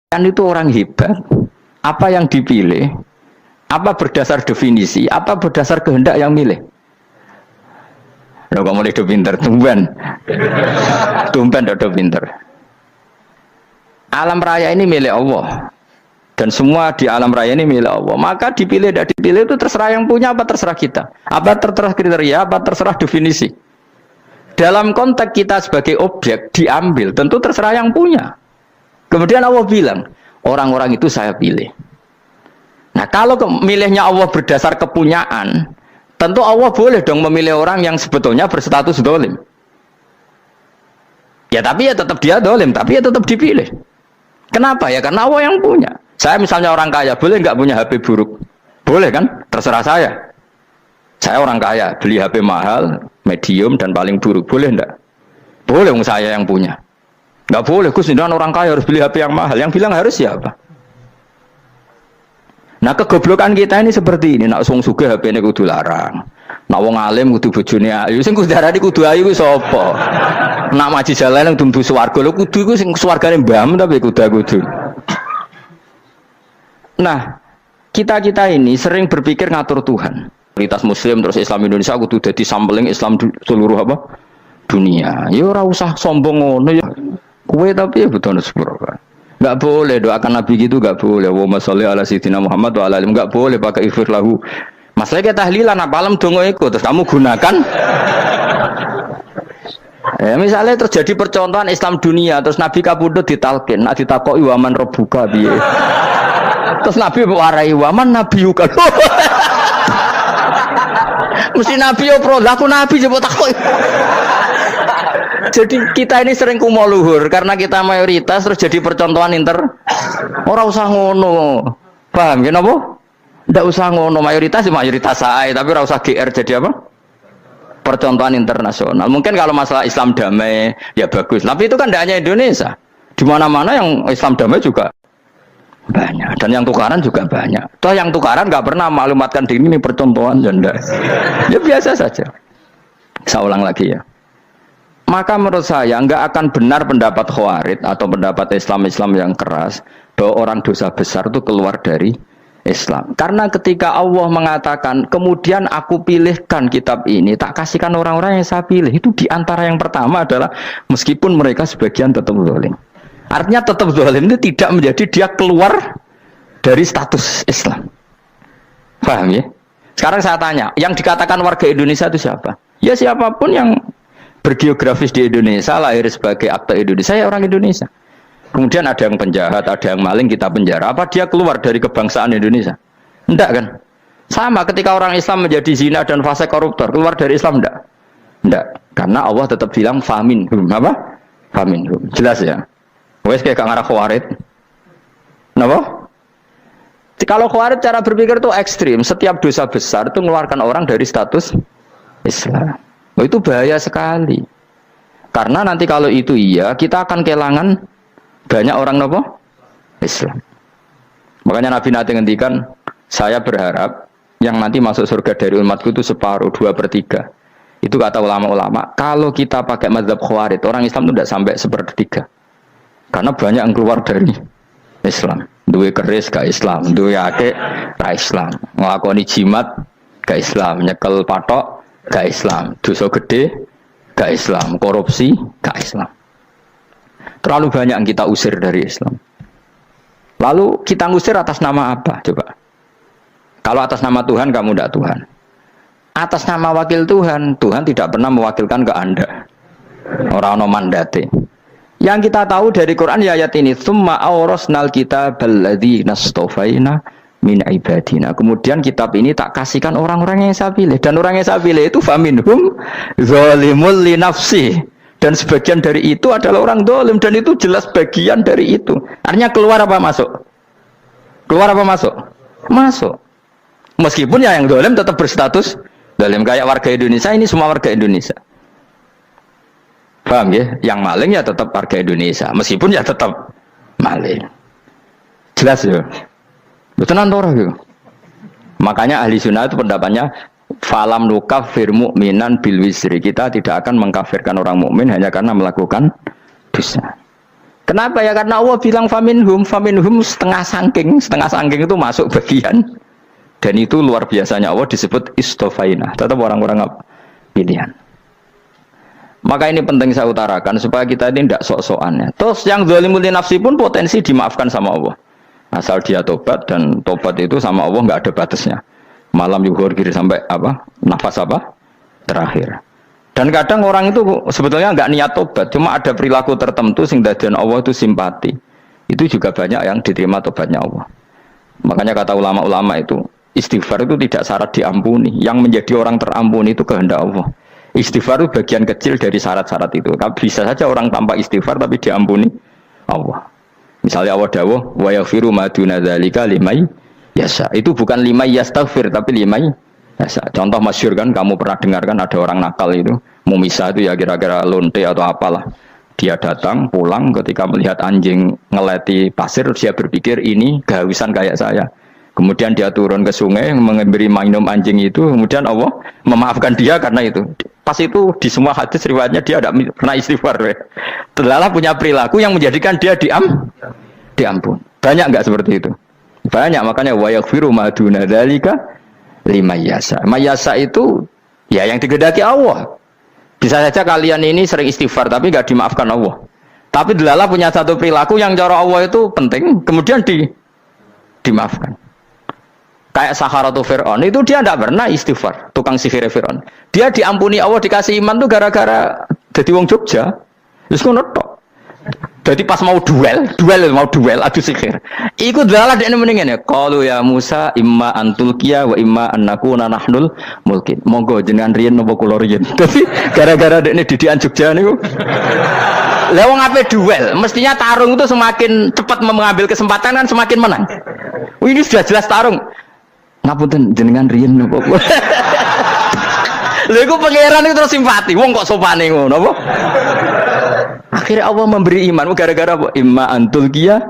Kan itu orang hebat. Apa yang dipilih? Apa berdasar definisi? Apa berdasar kehendak yang milih? Lo kamu udah pinter, tumben udah pinter. Alam raya ini milik Allah, dan semua di alam raya ini milik Allah. Maka dipilih tidak dipilih itu terserah yang punya, apa terserah kita, apa terserah kriteria, apa terserah definisi. Dalam konteks kita sebagai objek diambil, tentu terserah yang punya. Kemudian Allah bilang, orang-orang itu saya pilih. Nah kalau milihnya Allah berdasar kepunyaan, tentu Allah boleh dong memilih orang yang sebetulnya berstatus dolim. Ya tapi ya tetap dia dolim, tapi ya tetap dipilih. Kenapa ya? Karena Allah yang punya. Saya misalnya orang kaya, boleh nggak punya HP buruk? Boleh kan? Terserah saya. Saya orang kaya, beli HP mahal, medium dan paling buruk. Boleh enggak? Boleh, saya yang punya. Nggak boleh, Gus, orang kaya harus beli HP yang mahal. Yang bilang harus siapa? Nah kegoblokan kita ini seperti ini. Nak wong sugih HP ini kudu larang. Nak wong alim kudu bojone ayu. Sing kudu darani kudu ayu ku sapa? Nak maji jalan yang tumbuh swarga lho kudu iku sing swargane mbam tapi kudu. Nah, kita ini sering berpikir ngatur Tuhan. Komunitas Muslim terus Islam Indonesia kudu dadi sampling Islam seluruh apa? Dunia. Ya ora usah sombong ngono ya. Kowe tapi ya butuh sepuro kan. Enggak boleh doakan Nabi gitu, enggak boleh. Allahumma sholli ala sayyidina Muhammad wa ala alihi. Enggak boleh pakai ighfir lahu. Masalah kita tahlilan apa alam donga iku terus kamu gunakan. Ya, misalnya terjadi percontohan Islam dunia terus Nabi kapundhut ditalkin, nak ditakoki waman rabbuka piye. Terus Nabi warai waman nabiyuka. Mesti Nabi yo pro, lah aku Nabi coba takoki. Jadi kita ini sering kumo luhur karena kita mayoritas terus jadi percontohan ora usah ngono. Paham ya napa? Ndak usah ngono, mayoritas saya, tapi ora usah GR jadi apa? Percontohan internasional. Mungkin kalau masalah Islam damai ya bagus, tapi itu kan tidak hanya Indonesia. Di mana-mana yang Islam damai juga banyak, dan yang tukaran juga banyak. Toh yang tukaran nggak pernah maklumatkan diri ini percontohan janda. Ya biasa saja. Saya ulang lagi ya. Maka menurut saya nggak akan benar pendapat Khawarij atau pendapat Islam yang keras bahwa orang dosa besar itu keluar dari Islam. Karena ketika Allah mengatakan kemudian aku pilihkan kitab ini tak kasihkan orang-orang yang saya pilih, itu diantara yang pertama adalah meskipun mereka sebagian tetap zalim. Artinya tetap zalim itu tidak menjadi dia keluar dari status Islam. Paham ya? Sekarang saya tanya, yang dikatakan warga Indonesia itu siapa? Ya siapapun yang bergeografis di Indonesia, lahir sebagai akte Indonesia, ya orang Indonesia. Kemudian ada yang penjahat, ada yang maling, kita penjara. Apa dia keluar dari kebangsaan Indonesia? Enggak kan? Sama ketika orang Islam menjadi zina dan fasik koruptor, keluar dari Islam enggak? Enggak. Karena Allah tetap bilang faminhum. Apa? Faminhum. Jelas ya? Wes kayak ngarah Khawarij. Kenapa? Kalau Khawarij cara berpikir itu ekstrim. Setiap dosa besar itu mengeluarkan orang dari status Islam. Oh, itu bahaya sekali. Karena nanti kalau itu iya, kita akan kehilangan banyak orang nopo Islam. Makanya Nabi nanti ngendikan, saya berharap yang nanti masuk surga dari umatku itu separuh, 2/3. Itu kata ulama-ulama. Kalau kita pakai mazhab Khawarij, orang Islam itu tidak sampai 1/3. Karena banyak yang keluar dari Islam. Duwe keris gak Islam, duwe akeh gak Islam, nglakoni jimat gak Islam, nyekel patok gak Islam, dosa gede gak Islam, korupsi gak Islam. Terlalu banyak yang kita usir dari Islam. Lalu kita ngusir atas nama apa? Coba. Kalau atas nama Tuhan, kamu tidak Tuhan. Atas nama wakil Tuhan, Tuhan tidak pernah mewakilkan ke Anda. Orang-orang mandate. Yang kita tahu dari Quran ya ayat ini, tsumma awrasnal kitabal ladzina astafaina min ibadina. Kemudian kitab ini tak kasihkan orang-orang yang saya pilih, dan orang yang saya pilih itu faminhum zalimul li nafsi, dan sebagian dari itu adalah orang zalim, dan itu jelas bagian dari itu. Artinya keluar apa masuk? Keluar apa masuk? Masuk. Meskipun ya yang zalim tetap berstatus zalim, kayak warga Indonesia ini semua warga Indonesia. Paham ya? Yang maling ya tetap warga Indonesia, meskipun ya tetap maling. Jelas ya? Betul ora gitu. Makanya ahli sunnah itu pendapatnya falam nukafir mu'minan bil wisri. Kita tidak akan mengkafirkan orang mukmin hanya karena melakukan dosa. Kenapa ya? Karena Allah bilang faminhum setengah sangking itu masuk bagian. Dan itu luar biasanya Allah disebut istofaina. Tetap orang-orang pilihan. Maka ini penting saya utarakan supaya kita ini tidak sok-sokan ya. Terus yang zalimul nafsi pun potensi dimaafkan sama Allah. Asal dia tobat, dan tobat itu sama Allah nggak ada batasnya. Malam yuhur kiri sampai apa? Nafas apa? Terakhir. Dan kadang orang itu sebetulnya nggak niat tobat, cuma ada perilaku tertentu sehingga dadian Allah itu simpati. Itu juga banyak yang diterima tobatnya Allah. Makanya kata ulama-ulama itu, istighfar itu tidak syarat diampuni. Yang menjadi orang terampuni itu kehendak Allah. Istighfar itu bagian kecil dari syarat-syarat itu. Bisa saja orang tanpa istighfar tapi diampuni Allah. Misalnya Allah dawuh, wa yaghfiru ma duna dzalika liman yasha. Itu bukan liman yastaghfir tapi liman yasha. Contoh masyhur kan, kamu pernah dengar kan ada orang nakal itu, mumisa itu ya kira-kira lonte atau apalah. Dia datang pulang ketika melihat anjing ngeleti pasir, dia berpikir ini kehausan kayak saya. Kemudian dia turun ke sungai memberi minum anjing itu, kemudian Allah memaafkan dia karena itu. Pas itu di semua hadis riwayatnya dia tidak pernah istighfar. Terlalu punya perilaku yang menjadikan dia diampun. Banyak enggak seperti itu? Banyak, makanya wa yaghfiru ma duna dzalika liman yasha. Mayasa itu ya yang digedaki Allah. Bisa saja kalian ini sering istighfar tapi enggak dimaafkan Allah. Tapi delala punya satu perilaku yang cara Allah itu penting, kemudian dimaafkan. Kayak Saharatu Fir'aun itu dia tidak pernah istighfar, tukang sihir Fir'aun. Dia diampuni Allah, dikasih iman tuh gara-gara jadi wong Jogja. Terus ngono tok. Jadi pas mau duel adu sihir. Iku dalah dekne mendingan ya. Qalu ya Musa imma antulqiya wa imma annakuna nahnul mulkin. Monggo jenengan riyen napa kula riyen. Dadi gara-gara dekne didikan Jogja niku. Lah wong ape duel, mestinya tarung itu semakin cepat mengambil kesempatan kan semakin menang. Ini sudah jelas tarung. Ngapunten jenengan riyen napa kula. Lha iku pangeran itu terus simpati. Wong kok sopane ngono apa? Akhirnya Allah memberi iman gara-gara apa? Imma antulqiya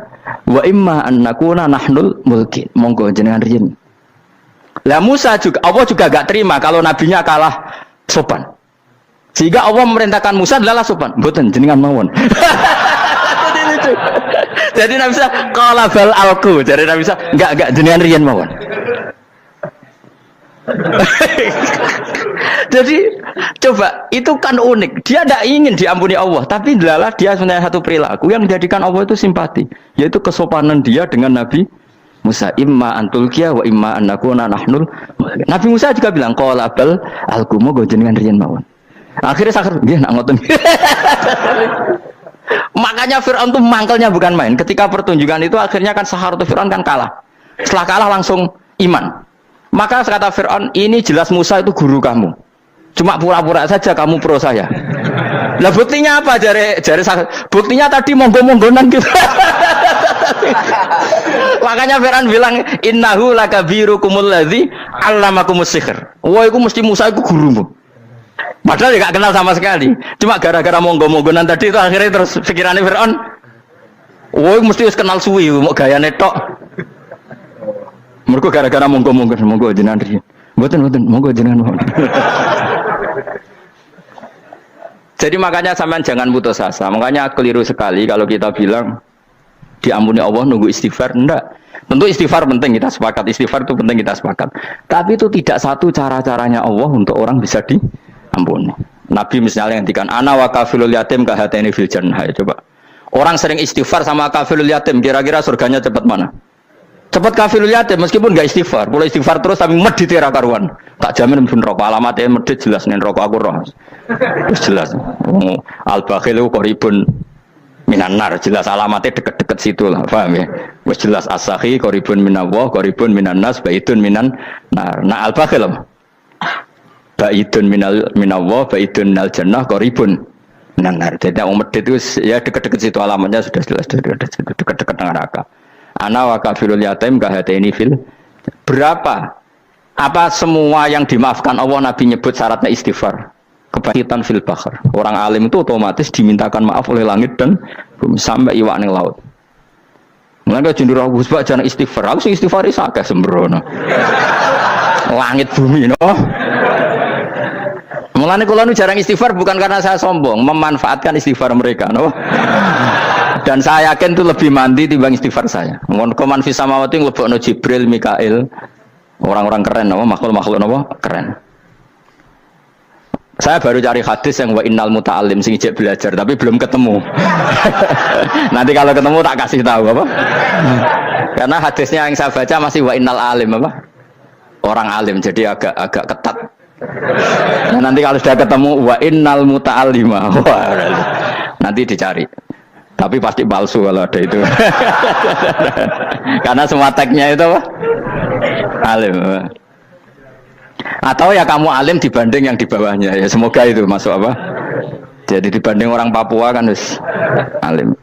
wa imma annakuna nahnul mulkin. Monggo jenengan riyen. Lah Musa juga Allah juga gak terima kalau nabinya kalah sopan. Sehingga Allah memerintahkan Musa adalah sopan. Mboten jenengan mawon. Jadi Nabi Musa qala bal alqu. Jadi Nabi Musa enggak jenengan riyen mawon. Jadi coba itu kan unik. Dia tidak ingin diampuni Allah, tapi adalah dia sebenarnya satu perilaku yang menjadikan Allah itu simpati, yaitu kesopanan dia dengan Nabi Musa. Imma antulqiya wa imma annakuna nahnul. Nabi Musa juga bilang qala bal alqumu go jenengan riyen mawon. Akhirnya sakar nggih nak ngoten. Makanya Firaun itu mangkelnya bukan main. Ketika pertunjukan itu akhirnya kan Saharatu Firaun kan kalah. Setelah kalah langsung iman. Maka kata Fir'aun, ini jelas Musa itu guru kamu. Cuma pura-pura saja kamu pro saya. Lah buktinya apa? Jare buktinya tadi monggo-monggonan gitu. Makanya Fir'aun bilang, innahu lakabirukumul ladzi 'allamakumus sihr. Wah, itu mesti Musa itu gurumu. Padahal dia gak kenal sama sekali. Cuma gara-gara monggo-monggonan tadi itu akhirnya terus pikirannya Fir'aun, wah, mesti harus kenal suwi, mau gayane tok. Mergo gara-gara monggo jenengan riyen. Mboten monggo jenengan mohon. Jadi makanya sampean jangan putus asa. Makanya keliru sekali kalau kita bilang diampuni Allah nunggu istighfar. Enggak. Tentu istighfar penting, kita sepakat. Istighfar itu penting, kita sepakat. Tapi itu tidak satu cara-caranya Allah untuk orang bisa diampuni. Nabi misalnya ngendikan ana wa kafilul yatim ka hatani fil jannah. Coba. Orang sering istighfar sama kafilul yatim, kira-kira surganya cepat mana? Cepat kafirul yatim meskipun enggak istighfar, boleh istighfar terus tapi medit era karuan. Tak jamin pun rokok alamatnya medit jelas nih rokok aku roh. Jelas. Al bakhilu qaribun minan nar, jelas alamatnya deket-deket situ lah, paham ya? Wis jelas as-sakhi qaribun minallah, qaribun minan nas, baitun minan nar. Nah al bakhil baitun minallah, baitun minal jannah, qaribun minan nar. Jadi yang medit itu ya deket-deket situ alamatnya sudah jelas deket-deket neraka. Ana wa kafirul yatim kahataini fil. Berapa? Apa semua yang dimaafkan Allah Nabi nyebut syaratnya istighfar? Kebakitan fil bakhar. Orang alim itu otomatis dimintakan maaf oleh langit dan bumi sampai iwak ning laut. Mulane jendur aku sebab jangan istighfar. Aku sing istighfar is akeh sembrono. Langit bumi no. Mulane kula nu jarang istighfar bukan karena saya sombong, memanfaatkan istighfar mereka no. Dan saya yakin itu lebih mandi timbang istighfar saya. Koman fi samawati nglebokno Jibril, Mikail. Orang-orang keren apa makhluk-makhluk apa keren. Saya baru cari hadis yang wa innal muta'allim sing ijek belajar tapi belum ketemu. Nanti kalau ketemu tak kasih tahu apa? Karena hadisnya yang saya baca masih wa innal alim apa? Orang alim jadi agak ketat. Nah, nanti kalau sudah ketemu wa innal muta'allima. Wah, nanti dicari. Tapi pasti palsu kalau ada itu. Karena semua tagnya itu apa? Alim. Atau ya kamu alim dibanding yang di bawahnya. Ya semoga itu masuk apa? Jadi dibanding orang Papua kan harus alim.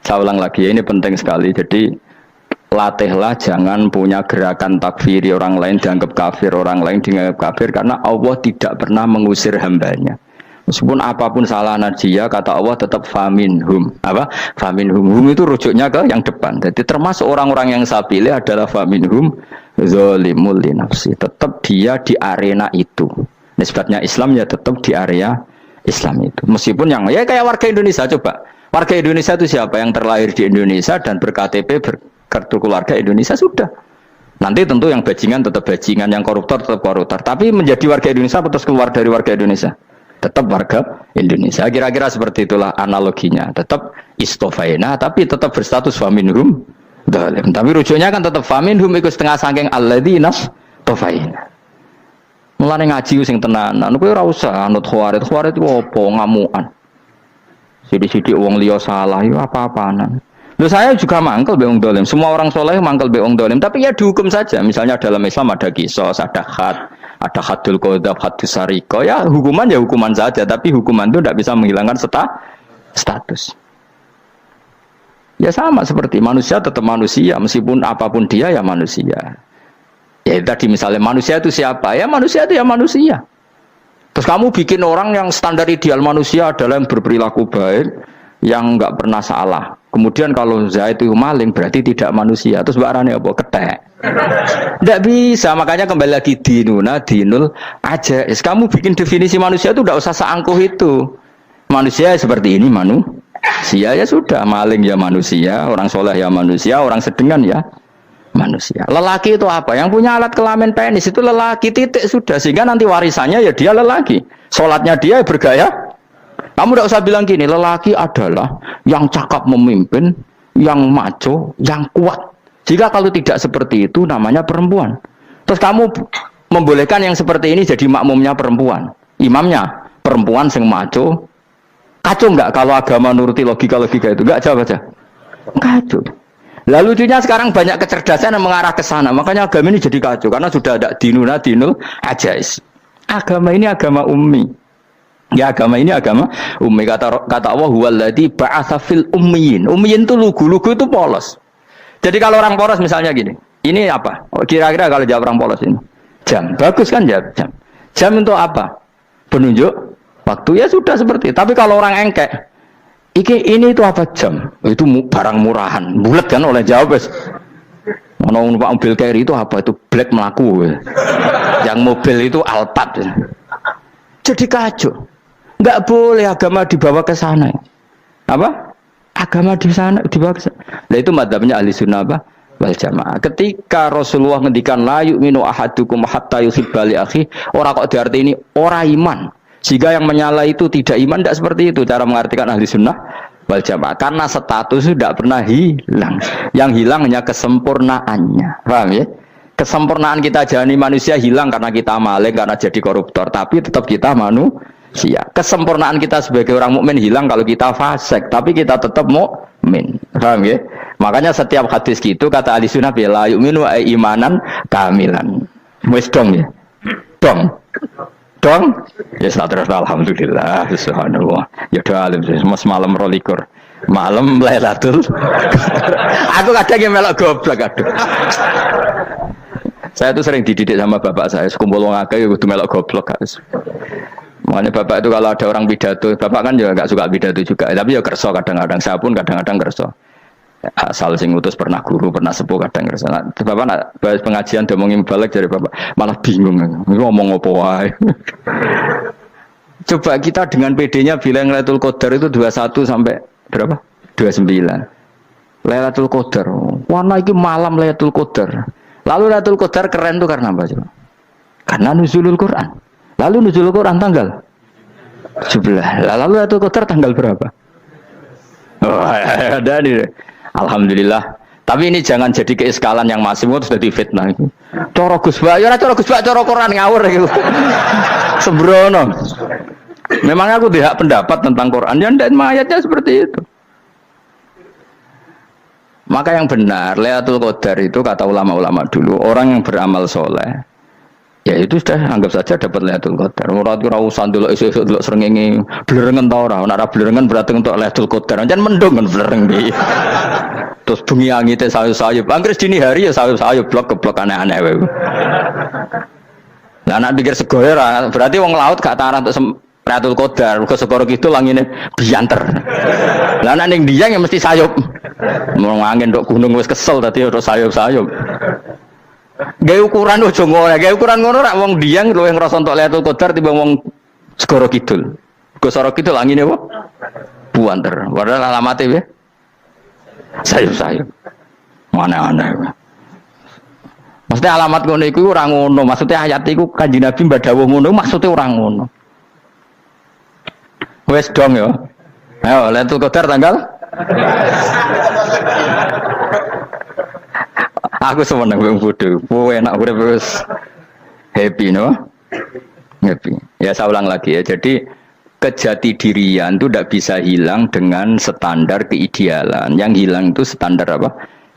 Saya ulang lagi ya, ini penting sekali. Jadi latihlah jangan punya gerakan takfiri orang lain dianggap kafir, orang lain dianggap kafir karena Allah tidak pernah mengusir hambanya. Meskipun apapun salah dia, kata Allah tetap faminhum. Apa? Faminhum. Hum itu rujuknya ke yang depan. Jadi termasuk orang-orang yang saya pilih adalah faminhum zalimul li nafsi. Tetap dia di arena itu. Nisbatnya Islam ya tetap di area Islam itu. Meskipun yang ya kayak warga Indonesia coba. Warga Indonesia itu siapa? Yang terlahir di Indonesia dan ber-KTP berkartu keluarga Indonesia sudah. Nanti tentu yang bajingan tetap bajingan, yang koruptor tetap koruptor. Tapi menjadi warga Indonesia terus keluar dari warga Indonesia. Tetap warga Indonesia. Kira-kira seperti itulah analoginya. Tetap istofaina tapi tetap berstatus faminhum zalim. Tapi rujuknya kan tetap faminhum ikut setengah saking alladzinas tofaina. Mulane ngaji sing tenanan. Kowe ora usah anut khawarit. Khawarit itu apa ngamukan. Sidik-sidik wong liya salah itu apa-apaan. Loh saya juga mangkel be wong dolim. Semua orang soleh mangkel be wong dolim. Tapi ya dihukum saja. Misalnya dalam Islam ada kisos, ada had, ada hadul qadzaf, hadus sariko. Ya hukuman saja. Tapi hukuman itu tidak bisa menghilangkan status. Ya sama seperti manusia tetap manusia. Meskipun apapun dia ya manusia. Ya tadi misalnya manusia itu siapa? Ya manusia itu ya manusia. Terus kamu bikin orang yang standar ideal manusia adalah yang berperilaku baik, yang enggak pernah salah. Kemudian kalau Zaid itu maling berarti tidak manusia. Terus barane apa? Ketek. Tidak bisa. Makanya kembali lagi dinul aja. Kamu bikin definisi manusia itu tidak usah seangkuh itu. Manusia seperti ini manusia ya sudah. Maling ya manusia, orang soleh ya manusia, orang sedengan ya manusia. Lelaki itu apa? Yang punya alat kelamin penis itu lelaki titik sudah. Sehingga nanti warisannya ya dia lelaki. Sholatnya dia bergaya. Kamu tidak usah bilang gini, lelaki adalah yang cakap memimpin, yang maco, yang kuat. Jika kalau tidak seperti itu namanya perempuan. Terus kamu membolehkan yang seperti ini jadi makmumnya perempuan. Imamnya perempuan sing maco. Kacau enggak kalau agama nuruti logika-logika itu? Enggak jawab aja. Kacau. Lalu lucunya sekarang banyak kecerdasan yang mengarah ke sana. Makanya agama ini jadi kacau. Karena sudah ada dinul ajais. Agama ini agama ummi. Ya agama ini agama ummi. Kata Allah huwallazi ba'atsa fil ummiyin. Ummiyin itu lugu itu polos. Jadi kalau orang polos misalnya gini. Ini apa? Kira-kira kalau jawab orang polos ini. Jam. Bagus kan jam. Jam untuk apa? Penunjuk waktu ya sudah seperti itu. Tapi kalau orang engkek. Ini itu apa jam? Itu barang murahan. Bulat kan oleh jawab. Ono Pak mobil carry itu apa? Itu black melaku. Yang mobil itu Alphard. Jadi kacau. Enggak boleh agama dibawa ke sana. Apa? Agama di sana dibawa ke sana. Nah itu madzhabnya ahli sunnah apa? Wal jamaah. Ketika Rasulullah ngendikan la yu'minu ahadukum hatta yuhibba li akhi, ora kok diarti ini ora iman. Jika yang menyala itu tidak iman, tidak seperti itu cara mengartikan ahli sunnah wal jamaah. Karena status itu tidak pernah hilang. Yang hilang hanya kesempurnaannya. Paham ya? Kesempurnaan kita jalani manusia hilang karena kita maling, karena jadi koruptor. Tapi tetap kita manusia. Kesempurnaan kita sebagai orang mukmin hilang kalau kita fasik. Tapi kita tetap mukmin. Paham ya? Makanya setiap hadis gitu kata ahli sunnah la yu'minu imanan kamilan. Wis dong ya? Dong. Ya terus alhamdulillah subhanallah. Ya doa alim semalam rolikur. Malam Lailatul. Aku kadang yang melok goblok aduh. Saya tuh sering dididik sama bapak saya, sekumpul wong akeh ya kudu melok goblok guys. Makanya bapak itu kalau ada orang pidato, bapak kan juga enggak suka pidato juga, tapi ya kerso kadang-kadang, saya pun kadang-kadang kerso. Asal sing ngutus pernah guru, pernah sepuh kadang kerso. Nah, bapak nak bahas pengajian ngomongin balik dari bapak, malah bingung ngomong apa wae. Coba kita dengan PD-nya bilang Lailatul Qadar itu 21 sampai berapa? 29. Lailatul Qadar. Warna iki malam Lailatul Qadar. Lalu Lailatul Qadar keren tuh karena apa coba? Karena nuzulul Quran. Lalu nuzulul Quran tanggal 17. Lalu Lailatul Qadar tanggal berapa? Oh, ada nih. Alhamdulillah. Tapi ini jangan jadi keiskalan yang masih itu sudah difitnah. Coro Gus Bak, ya coro Gus Bak, coro Quran ngawur gitu. Sembrono. Memang aku tidak pendapat tentang Quran, ya dan ayatnya seperti itu. Maka yang benar, Lailatul Qadar itu kata ulama-ulama dulu, orang yang beramal soleh, ya itu sudah anggap saja dapat Lailatul Qadar. Ora usah ndelok esuk-esuk ndelok srengenge blerengen ta ora. Nek ora blerengen berarti untuk Lailatul Qadar. Jan mendung kan blereng iki. Terus bengi angite sayup-sayup. Anggere dini hari ya sayup-sayup blok-blok aneh-aneh wae. Lah nek pikir sego ora, berarti wong laut gak tarah untuk Lailatul Qadar. Mergo segoro kidul angine bianter. Lah nek ning Dieng ya mesti sayup. Mau angin tok gunung wis kesel dadi ora sayup-sayup. Gawe ukuran ojo ngono, gawe ukuran ngono rak wong Dieng luwih ngrasa entuk Lailatul Qadar timbang wong segoro kidul. Go segoro kidul angine apa? Buanter. Padahal alamate piye? Sayup-sayup. Mana-mana. Maksudnya alamat ngono iku ora ngono, maksudnya ayat iku Kanjeng Nabi mbadhawuh ngono, maksudnya ora ngono. Wes dong ya. Ayo Lailatul Qadar tanggal aku seneng wong bodoh. Enak urip wis happy no. Happy. Ya saya ulang lagi ya. Jadi kejati dirian itu tidak bisa hilang dengan standar keidealan. Yang hilang itu standar apa?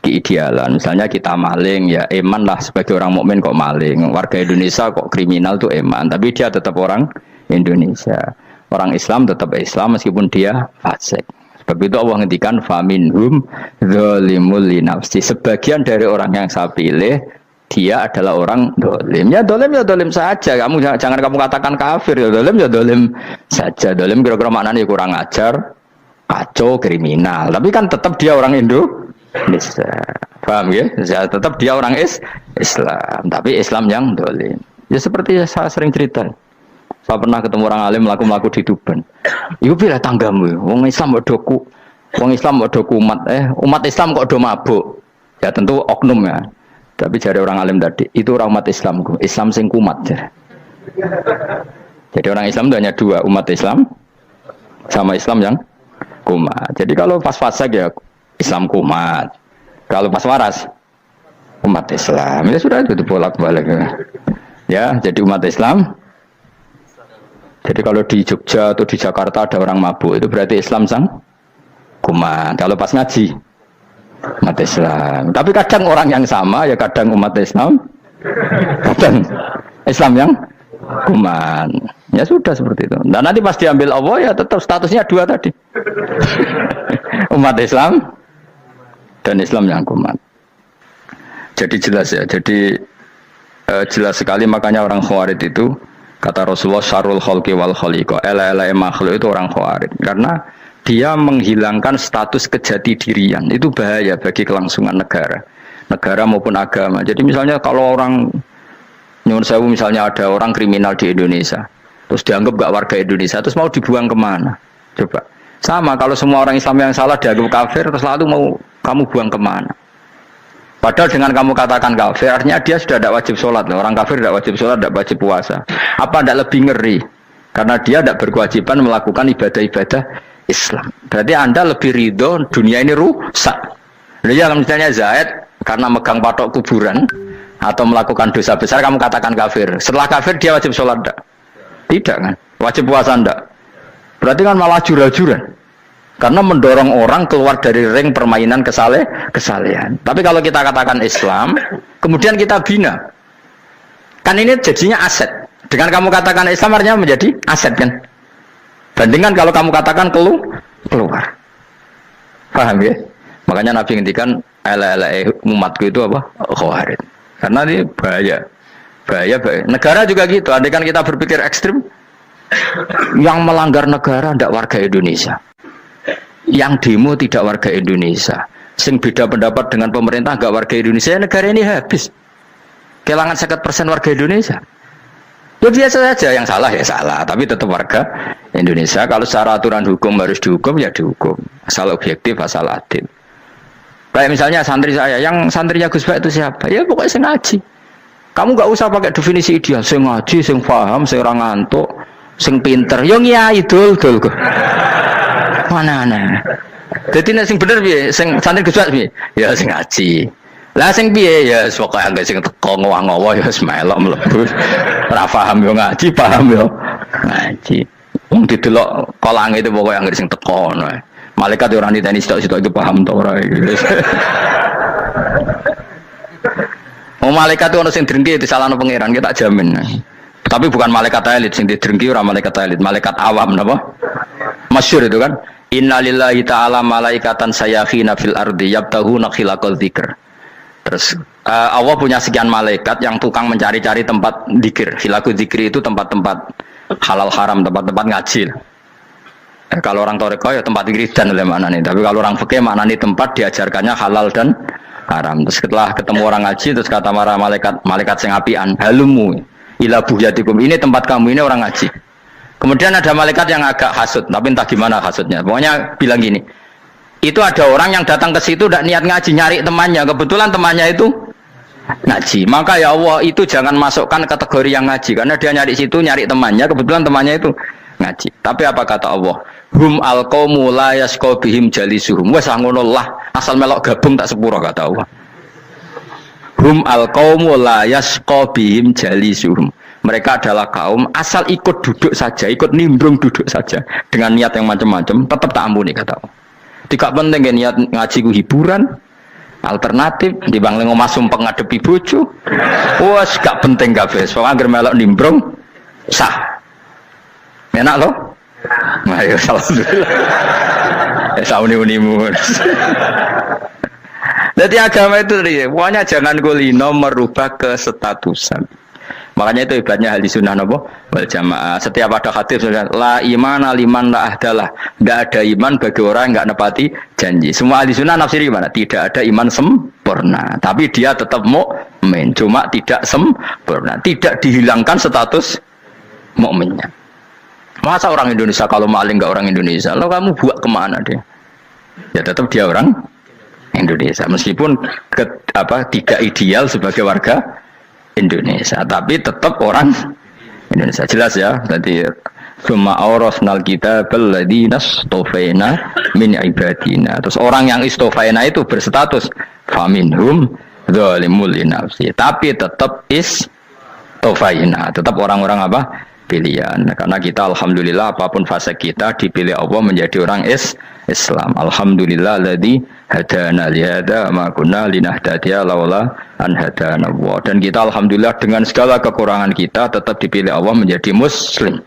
Keidealan. Misalnya kita maling, ya eman lah sebagai orang mukmin kok maling. Warga Indonesia kok kriminal tuh eman, tapi dia tetap orang Indonesia. Orang Islam tetap Islam meskipun dia fasik. Sebab itu Allah ngendikan faminhum zalimul linafsi. Sebagian dari orang yang saya pilih dia adalah orang dolim. Ya dolim saja. Kamu jangan kamu katakan kafir. Ya dolim saja. Dolim kira-kira maknanya kurang ajar, kacau, kriminal. Tapi kan tetap dia orang Indonesia. Paham ya? Ya tetap dia orang Islam. Tapi Islam yang dolim. Ya seperti saya sering cerita. Saya pernah ketemu orang alim melaku-melaku di Tuban. Iku pilih tanggamu. Wong Islam kok doku. Wong Islam kok doku umat Islam kok do mabuk. Ya tentu oknum ya. Tapi jari orang alim tadi, itu orang umat Islam. Islam sing kumat. Jadi orang Islam itu hanya dua, umat Islam sama Islam yang kumat. Jadi kalau pas fasik ya Islam kumat. Kalau pas waras umat Islam. Ya sudah itu bolak-balik. Ya, jadi umat Islam. Jadi kalau di Jogja atau di Jakarta ada orang mabuk, itu berarti Islam sang kumat. Kalau pas ngaji umat Islam. Tapi kadang orang yang sama ya kadang umat Islam, kadang Islam yang kuman. Ya sudah seperti itu. Dan nanti pas diambil Allah ya tetap statusnya dua tadi. Umat Islam dan Islam yang kuman. Jadi jelas ya. Jadi jelas sekali makanya orang Khawarij itu kata Rasulullah syarrul khalqi wal khaliqa. Ela makhluk itu orang Khawarij karena dia menghilangkan status kejati dirian. Itu bahaya bagi kelangsungan negara maupun agama. Jadi misalnya kalau orang nyuwun sewu misalnya ada orang kriminal di Indonesia, terus dianggap gak warga Indonesia, terus mau dibuang kemana? Coba. Sama kalau semua orang Islam yang salah dianggap kafir, terus lalu mau kamu buang kemana? Padahal dengan kamu katakan kafir, artinya dia sudah tidak wajib sholat. Orang kafir tidak wajib sholat, tidak wajib puasa. Apa tidak lebih ngeri? Karena dia tidak berkewajiban melakukan ibadah-ibadah Islam. Berarti Anda lebih ridho dunia ini rusak. Ya misalnya Zaid karena megang patok kuburan atau melakukan dosa besar kamu katakan kafir. Setelah kafir dia wajib sholat enggak? Tidak kan? Wajib puasa enggak? Berarti kan malah jura-jura. Karena mendorong orang keluar dari ring permainan kesalehan. Tapi kalau kita katakan Islam, kemudian kita bina. Kan ini jadinya aset. Dengan kamu katakan Islam artinya menjadi aset kan? Bandingkan kalau kamu katakan keluar. Paham ya? Makanya Nabi ngendikan umatku itu apa? Khawarij. Karena ini bahaya. Bahaya. Negara juga gitu. Andaikan kita berpikir ekstrim, yang melanggar negara tidak warga Indonesia. Yang demo tidak warga Indonesia. Sing beda pendapat dengan pemerintah enggak warga Indonesia, negara ini habis. Kehilangan 50% warga Indonesia. Ya biasa saja, yang salah ya salah, tapi tetap warga Indonesia. Kalau secara aturan hukum harus dihukum ya dihukum, asal objektif, asal adil. Kayak misalnya santri saya, yang santrinya Gus Bak itu siapa? Ya pokoknya sing ngaji. Kamu nggak usah pakai definisi ideal, sing ngaji, sing paham, sing ora ngantuk, sing pinter. Yo ngiyai dul kok. Mana aneh. Jadi nek sing bener piye? Sing santri Gus Bak piye? Ya sing ngaji. Lah sing piye ya pokoke anggere sing teko ngowah-ngowah ya wis melok mlebu. Ora paham yo ngaji, paham yo ngaji. Wong didelok kolange itu pokoke anggere sing teko ngono. Malaikat ora niteni sitok-sitok itu paham to ora. Oh malaikat itu ono sing drengki disalahno pangeran kita jamin. Tapi bukan malaikat elit sing didrengki ora malaikat elit, malaikat awam napa? Masyhur itu kan. Innalillahi ta'ala malaikatan sayakhina fil ardi yabtahuna khilaqal dzikr. Terus Allah punya sekian malaikat yang tukang mencari-cari tempat dzikir. Khilaqul dzikri itu tempat-tempat halal haram, tempat-tempat ngaji. Kalau orang toreko ya tempat wiridan oleh mana nih. Tapi kalau orang fikih maknanya tempat diajarkannya halal dan haram. Terus setelah ketemu orang ngaji terus kata para malaikat sing apian, halumu ila buhyatikum. Ini tempat kamu, ini orang ngaji. Kemudian ada malaikat yang agak hasud, tapi entah gimana hasudnya. Pokoknya bilang gini, itu ada orang yang datang ke situ tidak niat ngaji, nyari temannya. Kebetulan temannya itu ngaji. Maka ya Allah itu jangan masukkan kategori yang ngaji, karena dia nyari situ nyari temannya. Kebetulan temannya itu ngaji. Tapi apa kata Allah? Hum alqaumu la yasqa bihim jalisuhum. Wes ngono lah, asal melok gabung tak sepuro kata Allah. Hum alqaumu la yasqa bihim jalisuhum. Mereka adalah kaum asal ikut duduk saja, ikut nimbrung duduk saja dengan niat yang macam-macam, tetap tak ampuni kata Allah. Tidak penting ya niat ngaji ku hiburan, alternatif di bang lengo masum pengadepi bojo. Wes gak penting kabeh. Soale anggere melok nimbrung sah. Enak loh. Nah, ya alhamdulillah. Sauni-unimu. Jadi agama itu pokoknya jangan kulino merubah kesestatusan. Makanya itu hebatnya ahli sunnah napa wal jamaah. Setiap ada hadis la iman liman la ahdalah. Tidak ada iman bagi orang yang enggak nepati janji. Semua ahli sunnah nafsiri gimana? Tidak ada iman sempurna, tapi dia tetap mukmin, cuma tidak sempurna, tidak dihilangkan status mukminnya. Masa orang Indonesia kalau maling enggak orang Indonesia? Lo kamu buat kemana dia? Ya tetap dia orang Indonesia meskipun tidak ideal sebagai warga Indonesia, tapi tetap orang Indonesia. Jelas ya. Jadi summa awrasnal kitabal ladzina istofaina min ibadina. Terus orang yang istofaina itu berstatus faminhum zalimul linafsi, tapi tetap istofaina, tetap orang-orang apa? Pilihan. Karena kita alhamdulillah apapun fase kita dipilih Allah menjadi orang Islam. Alhamdulillah alladzi hadana li hadza ma kunna linahtadiya laula an hadana Allah. Dan kita alhamdulillah dengan segala kekurangan kita tetap dipilih Allah menjadi muslim.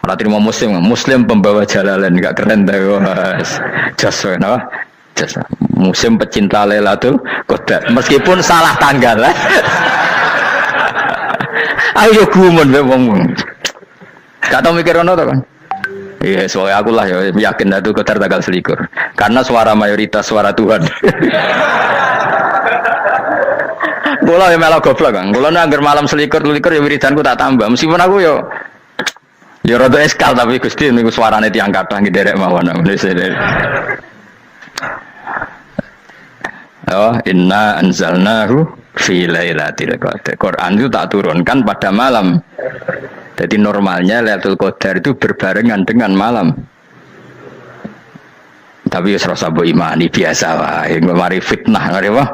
Ora terima muslim pembawa jalalan, enggak keren ta Mas. Jas no. Jas. Muslim pecinta Lailatul Qadar. Meskipun salah tanggal. Ayo gumun wae wong. Gak tau mikir ono to kan? Iya, soalnya aku lah ya yakin itu Qadar tanggal 21. Karena suara mayoritas suara Tuhan. Kula ya melok goblok kan. Kula nek malam 21 ya wiridanku tak tambah. Meskipun aku ya rada eskal tapi Gusti niku suarane tiyang kathah nderek mawon. Oh, inna anzalnahu fi lailatul qadar. Quran itu tak turunkan pada malam. Jadi normalnya Lailatul Qadar itu berbarengan dengan malam. Tapi ya serasa imani biasa lah. Yang mari fitnah, mari wah.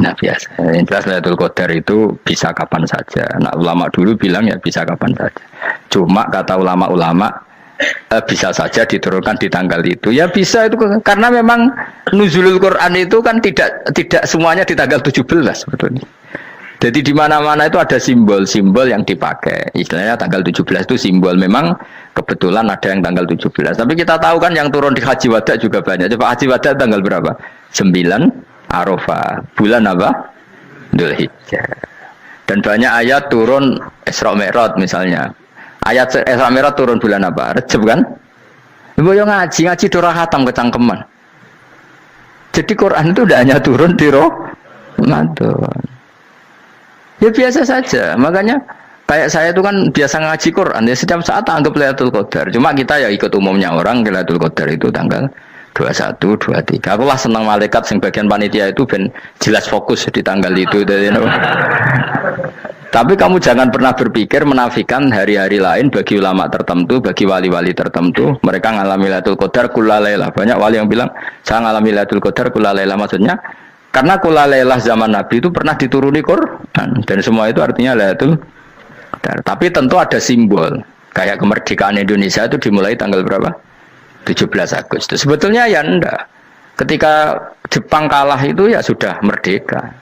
Nah biasa. Yang jelas Lailatul Qadar itu bisa kapan saja. Nah ulama dulu bilang ya bisa kapan saja. Cuma kata ulama-ulama bisa saja diturunkan di tanggal itu. Ya bisa itu karena memang nuzulul Quran itu kan tidak semuanya di tanggal 17 sebetulnya. Jadi di mana-mana itu ada simbol-simbol yang dipakai. Istilahnya tanggal 17 itu simbol. Memang kebetulan ada yang tanggal 17. Tapi kita tahu kan yang turun di Haji Wada juga banyak. Coba Haji Wada tanggal berapa? 9 Arafah. Bulan apa? Dzulhijjah. Dan banyak ayat turun Isra Mi'raj misalnya. Ayat Isra Mi'raj turun bulan apa? Rejab kan? Ibu yang ngaji dora khatam kecangkeman. Jadi Quran itu tidak hanya turun di Ramadan. Ya biasa saja, makanya Kayak saya itu kan biasa ngaji Quran ya setiap saat anggap Lailatul Qadar. Cuma kita ya ikut umumnya orang Lailatul Qadar itu tanggal 21, 23. Aku lah senang malaikat sing bagian panitia itu ben jelas fokus di tanggal itu. Tapi kamu jangan pernah berpikir menafikan hari-hari lain bagi ulama tertentu, bagi wali-wali tertentu. Mereka ngalami Lailatul Qadar kulalailah. Banyak wali yang bilang saya ngalami Lailatul Qadar kulalailah, maksudnya karena kulalailah zaman Nabi itu pernah dituruni Quran dan semua itu artinya Lailatul Qadar. Tapi tentu ada simbol. Kayak kemerdekaan Indonesia itu dimulai tanggal berapa? 17 Agustus. Sebetulnya ya enggak. Ketika Jepang kalah itu ya sudah merdeka.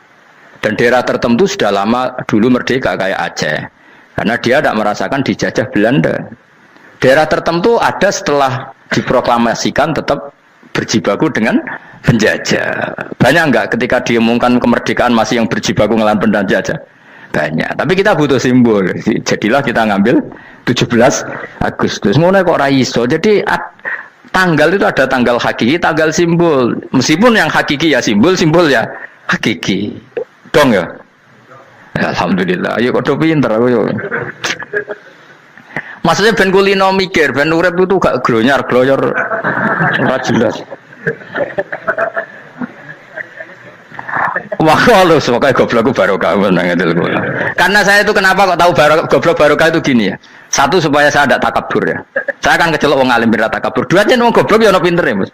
Dan daerah tertentu sudah lama dulu merdeka kayak Aceh. Karena dia tidak merasakan dijajah Belanda. Daerah tertentu ada setelah diproklamasikan tetap berjibaku dengan penjajah. Banyak enggak ketika diumumkan kemerdekaan masih yang berjibaku ngelawan penjajah? Banyak. Tapi kita butuh simbol. Jadilah kita ngambil 17 Agustus. Ngono kok ra iso. Jadi tanggal itu ada tanggal hakiki, tanggal simbol. Meskipun yang hakiki ya simbol, simbol ya hakiki. Dong ya? Alhamdulillah. Ayo kok pinter aku yo. Maksudnya ben kulino mikir, ben urip itu gak glonyar-glonyor ora jelas. Wah, kalau semoga goblokku barokah menang itu. Karena saya itu kenapa kok tahu goblok barokah itu gini ya. Satu supaya saya tidak takabur ya. Saya akan kecelok wong alim berat takabur. Dua aja wong goblok ya ono pinter ya, Mas.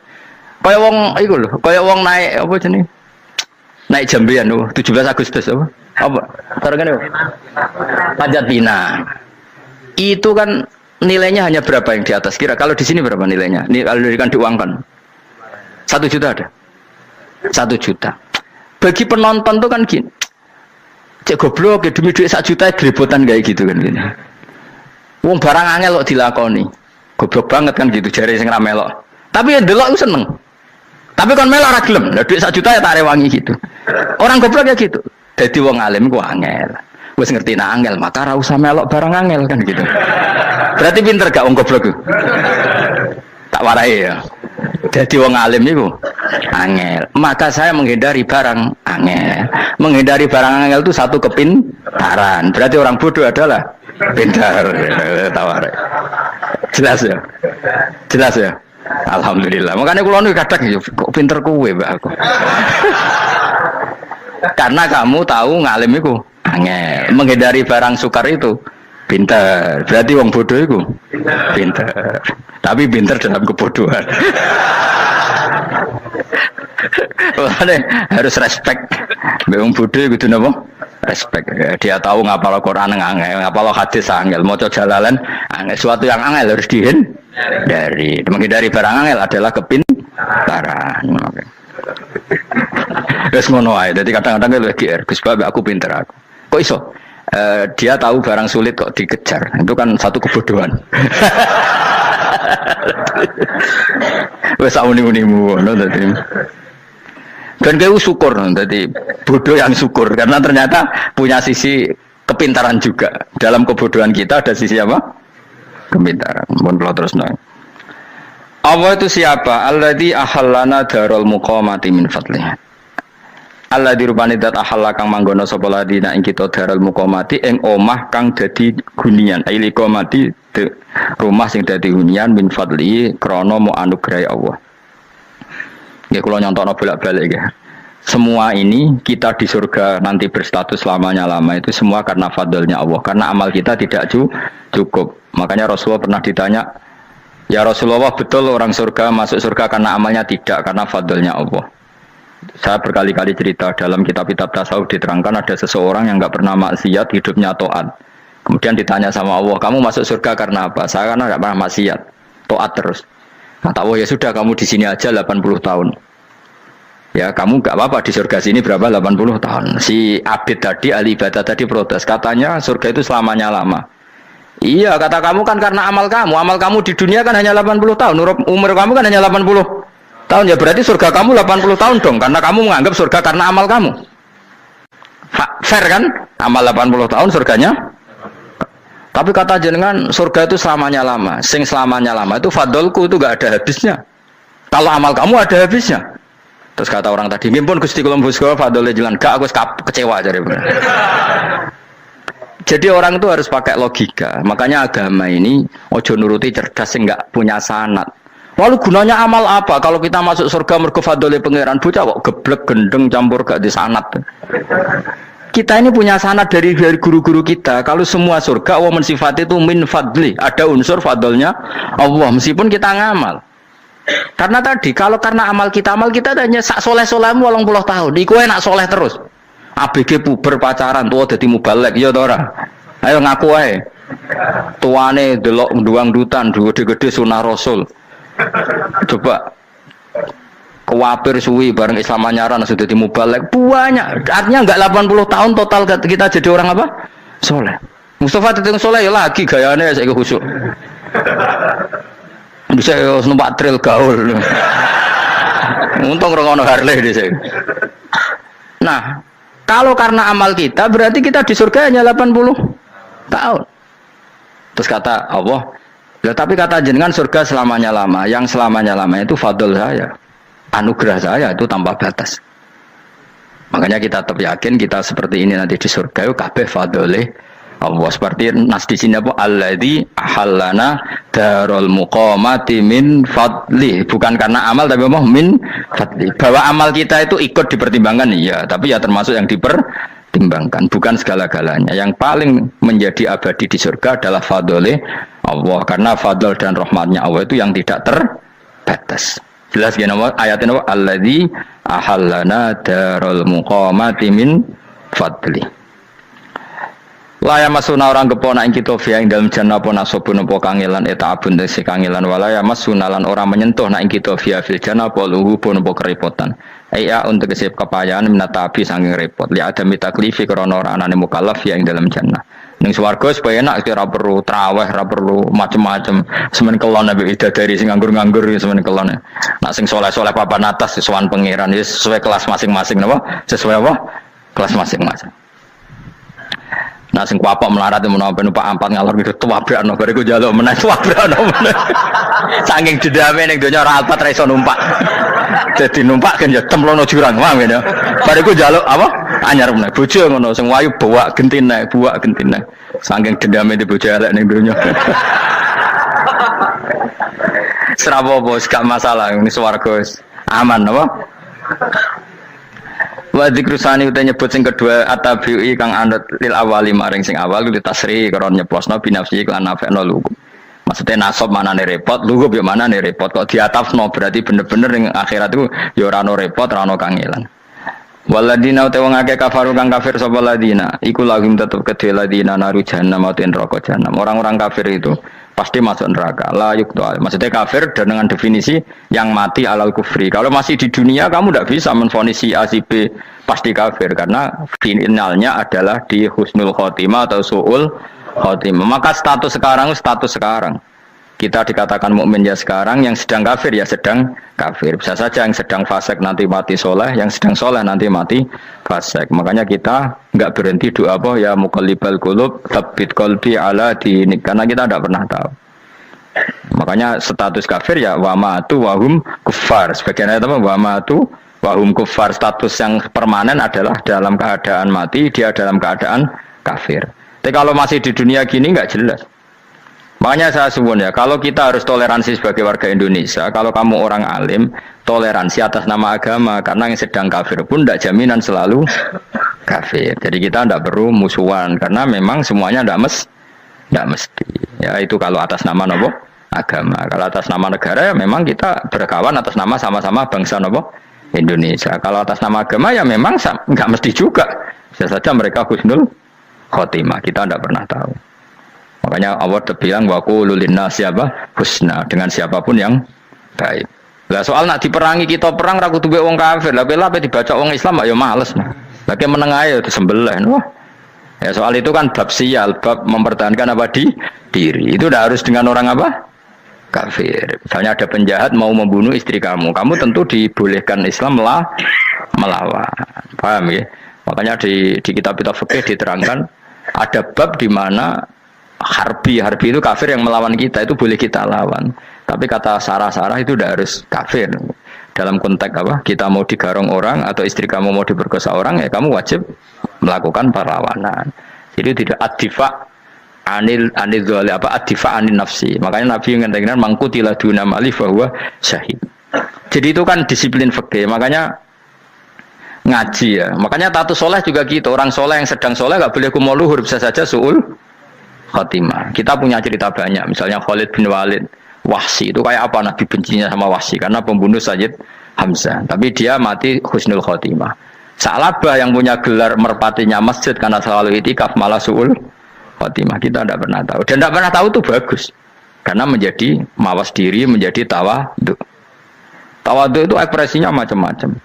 Kaya wong iku lho, kaya wong naik apa jenenge? Naik jambian lho, 17 Agustus apa? Apa? Targane apa? Panjat Pinang. Itu kan nilainya hanya berapa yang di atas kira? Kalau di sini berapa nilainya? Kalau diuangkan 1 juta ada? 1 juta. Bagi penonton tuh kan gini. Cek goblok ya demi duit 1 juta grebotan kayak gitu kan gini. Wong barang angel kok dilakoni. Goblok banget kan gitu jare sing ra melok. Tapi ya delok ku seneng. Tapi kon melok ora gelem. Lah duit 1 juta ya tak rewangi gitu. Orang goblok ya gitu. Dadi wong alim ku angel. Wis ngerti nak angel, maka ora usah melok barang angel kan gitu. Berarti pinter gak wong goblok ku? Tak warai ya. Jadi wong alim niku angel. Maka saya menghindari barang angel. Menghindari barang angel itu satu kepintaran. Berarti orang bodoh adalah pintar. Tawarai. Jelas ya? Jelas ya? Alhamdulillah. Makanya kula niku kadang kok pinter kowe, Mbak aku. Karena kamu tahu ngalim iku angel. Menghindari barang sukar itu pintar. Berarti wong bodoh iku pintar. Tapi pintar dalam kebodohan. Makanya harus respect. Wong bodoh kudu napa? Respect. Dia tahu ngapal Quran angel, ngapal hadis angel, maca jalalan angel. Suatu yang angel harus dihindari. Menghindari barang angel adalah kepintaran. Wes ngono ae. Dadi kadang-kadang lagi Gus Bab aku pinter aku. Kok iso? Dia tahu barang sulit kok dikejar. Itu kan satu kebodohan. Wes uni-unimu ngono dadi. Dan kayak syukur dadi bodoh yang syukur karena ternyata punya sisi kepintaran juga. Dalam kebodohan kita ada sisi apa? Kepintaran. Mohon kula terusno. Allah itu siapa? Alladzi ahallana darul muqamati min fadlih. Alladzi rupane dat ahalla kang manggono sapa ladina ing kita darul muqamati ing omah kang dadi hunian. Aili qamati rumah sing dadi hunian min fadli krana mu anugrahe Allah. Nggih kula nyontokno bolak-balik nggih. Semua ini kita di surga nanti berstatus lamanya-lama itu semua karena fadlnya Allah. Karena amal kita tidak cukup. Makanya Rasulullah pernah ditanya, "Ya Rasulullah, betul orang surga masuk surga karena amalnya tidak, karena fadlnya Allah?" Saya berkali-kali cerita dalam kitab-kitab tasawuf diterangkan ada seseorang yang enggak pernah maksiat, hidupnya taat. Kemudian ditanya sama Allah, "Kamu masuk surga karena apa?" "Saya karena enggak pernah maksiat, taat terus." Kata Allah, "Ya sudah kamu di sini aja 80 tahun." Ya kamu enggak apa-apa di surga sini berapa 80 tahun. Si Abid tadi, ahli ibadah tadi protes, katanya surga itu selamanya lama. Iya, kata kamu kan karena amal kamu di dunia kan hanya 80 tahun, umur kamu kan hanya 80 tahun, ya berarti surga kamu 80 tahun dong, karena kamu menganggap surga karena amal kamu. Fair kan? Amal 80 tahun surganya. Tapi kata jenengan surga itu selamanya lama. Sing selamanya lama itu fadolku itu gak ada habisnya. Kalau amal kamu ada habisnya. Terus kata orang tadi, "Ngimpun Gusti kula mbusga fadole jalan." Gak, aku kecewa jare. Jadi orang itu harus pakai logika. Makanya agama ini ojo nuruti cerdas sing enggak punya sanad. Lalu gunanya amal apa? Kalau kita masuk surga mergo fadhole pangeran, bocah kok geblek gendeng campur gak di sanad. Kita ini punya sanad dari guru-guru kita. Kalau semua surga wa mensifat itu min fadli, ada unsur fadlnya Allah meskipun kita ngamal. Karena tadi kalau karena amal kita hanya sak soleh-solehmu 80 tahun. Iku enak soleh terus. ABG puber pacaran tua dadi mubalek ya to ora? Ayo ngaku ae. Tuane delok nduang-dutan gede-gede sunah Rasul. Coba kewapir suwi bareng Islam anyaran sudah dadi mubalek banyak. Artinya enggak 80 tahun total kita jadi orang apa? Soleh. Mustafa teteng soleh ya lagi gayane saiki khusuk. Bisa numpak trail gaul. Untung ora ono Harley dhisik. Nah, kalau karena amal kita berarti kita di surga hanya 80 tahun. Terus kata Allah, ya, tapi kata jenengan surga selamanya lama. Yang selamanya lama itu fadl saya. Anugerah saya itu tanpa batas. Makanya kita tetap yakin kita seperti ini nanti di surga itu kabeh fadlih Allah. Seperti nas di sini apa? Alladzi ahallana darul muqamati min fadli. Bukan karena amal tapi apa? Min fadli. Bahwa amal kita itu ikut dipertimbangkan iya, tapi ya termasuk yang dipertimbangkan, bukan segala-galanya. Yang paling menjadi abadi di surga adalah fadlih Allah, karena fadl dan rahmatnya Allah itu yang tidak terbatas. Jelas gini ayatnya apa? Alladzi ahallana darul muqamati min fadli. Laya masuna orang kepona ing kita via ing dalam jannah apa nasabun apa kangelan eta abun desi kangelan walaya masuna lan orang menyentuh nak ing kita via fil jannah apa luhu pun apa kerepotan. Iya untuk kesip kepayaan minatabi saking repot. Li ada mitaklifi krana ora anane mukallaf via ing dalam jannah. Ning swarga supaya enak ora perlu traweh, ora perlu macem-macem. Semen kelon nabi dari sing nganggur-nganggur semen kelon. Nak sing saleh-saleh papan atas sowan pangeran sesuai kelas masing-masing napa? Sesuai apa? Kelas masing-masing. Nah sing kuapok melarat menapa numpak ampat ngalor gitu tuwabrakno bariku njaluk meneh tuwabrakno meneh. Saking dendame ning donya ora alpat ra iso numpak. Dadi numpak kan ya templono jurang wae ya. Bariku njaluk apa? Anyar meneh. Bojo ngono sing wayu buak gentine. Saking dendame di bojo elek ning donya. Serapo bos gak masalah ini swarga aman apa? Wa dzikrusani uta nyebut sing kedua atabi'i kang anut lil awali maring sing awal li tasri karo nyeplosno binafsi lan nafekno lugu. Maksudnya nasab manane repot, lugu yo manane repot kok diatafno berarti bener-bener ning akhirat iku ya ora ono repot, ora ono kangelan. Waladina uta wong akeh kafaru kang kafir sapa ladina, iku lagim tetep kedhe ladina naru jahannam mauten neraka jahannam. Orang-orang kafir itu pasti masuk neraka. La yuqtal. Maksudnya kafir dengan definisi yang mati alal kufri. Kalau masih di dunia kamu tidak bisa menvonis si A si B pasti kafir karena finalnya adalah di husnul khotimah atau suul khotimah. Maka status sekarang. Kita dikatakan mukmin ya sekarang, yang sedang kafir ya sedang kafir. Bisa saja yang sedang fasik nanti mati soleh, yang sedang soleh nanti mati fasik. Makanya kita nggak berhenti doa apa ya muqallibal qulub tsabbit qalbi ala dinik, karena kita tidak pernah tahu. Makanya status kafir ya wa matu wa hum kuffar. Sebagian ayat apa wa matu wa hum kuffar, status yang permanen adalah dalam keadaan mati, dia dalam keadaan kafir. Tapi kalau masih di dunia gini nggak jelas. Makanya saya suwun ya, kalau kita harus toleransi sebagai warga Indonesia, kalau kamu orang alim, toleransi atas nama agama, karena yang sedang kafir pun tidak jaminan selalu kafir. Jadi kita tidak perlu musuhan, karena memang semuanya tidak mesti. Ya itu kalau atas nama nopo agama. Kalau atas nama negara ya memang kita berkawan atas nama sama-sama bangsa nopo Indonesia. Kalau atas nama agama ya memang nggak mesti juga. Bisa saja mereka husnul khotimah, kita tidak pernah tahu. Makanya Allah terbilang wa qulul linnasi siapa husna, dengan siapapun yang baik. Lah soal nak diperangi kita perang ra kudu wong kafir. Lah pela dibaca wong Islam ya males. Lagi meneng ae disembelih. Wah. Ya soal itu kan bab sial, bab mempertahankan apa diri. Itu udah harus dengan orang apa? Kafir. Misalnya ada penjahat mau membunuh istri kamu tentu dibolehkan Islam melawan. Paham ya? Makanya di kitab-kitab fikih diterangkan ada bab di mana harbi itu kafir yang melawan kita itu boleh kita lawan, tapi kata sarah itu udah harus kafir dalam konteks apa, kita mau digarong orang atau istri kamu mau diperkosa orang ya kamu wajib melakukan perlawanan. Itu tidak adifa anil dzali apa adifa anin nafsi. Makanya Nabi mengatakan mangkutila duna mali bahwa syahid. Jadi itu kan disiplin fikih. Makanya ngaji ya. Makanya tatus soleh juga gitu. Orang soleh yang sedang soleh nggak boleh kumal luhur, bisa saja suul khotimah. Kita punya cerita banyak. Misalnya Khalid bin Walid, Wahsy itu kayak apa Nabi bencinya sama Wahsy karena pembunuh Sayyid Hamzah. Tapi dia mati husnul khotimah. Sa'labah yang punya gelar merpatinya masjid karena selalu itikaf malah suul khotimah. Kita tidak pernah tahu. Dan tidak pernah tahu itu bagus. Karena menjadi mawas diri, menjadi tawadhu. Tawadhu itu ekspresinya macam-macam.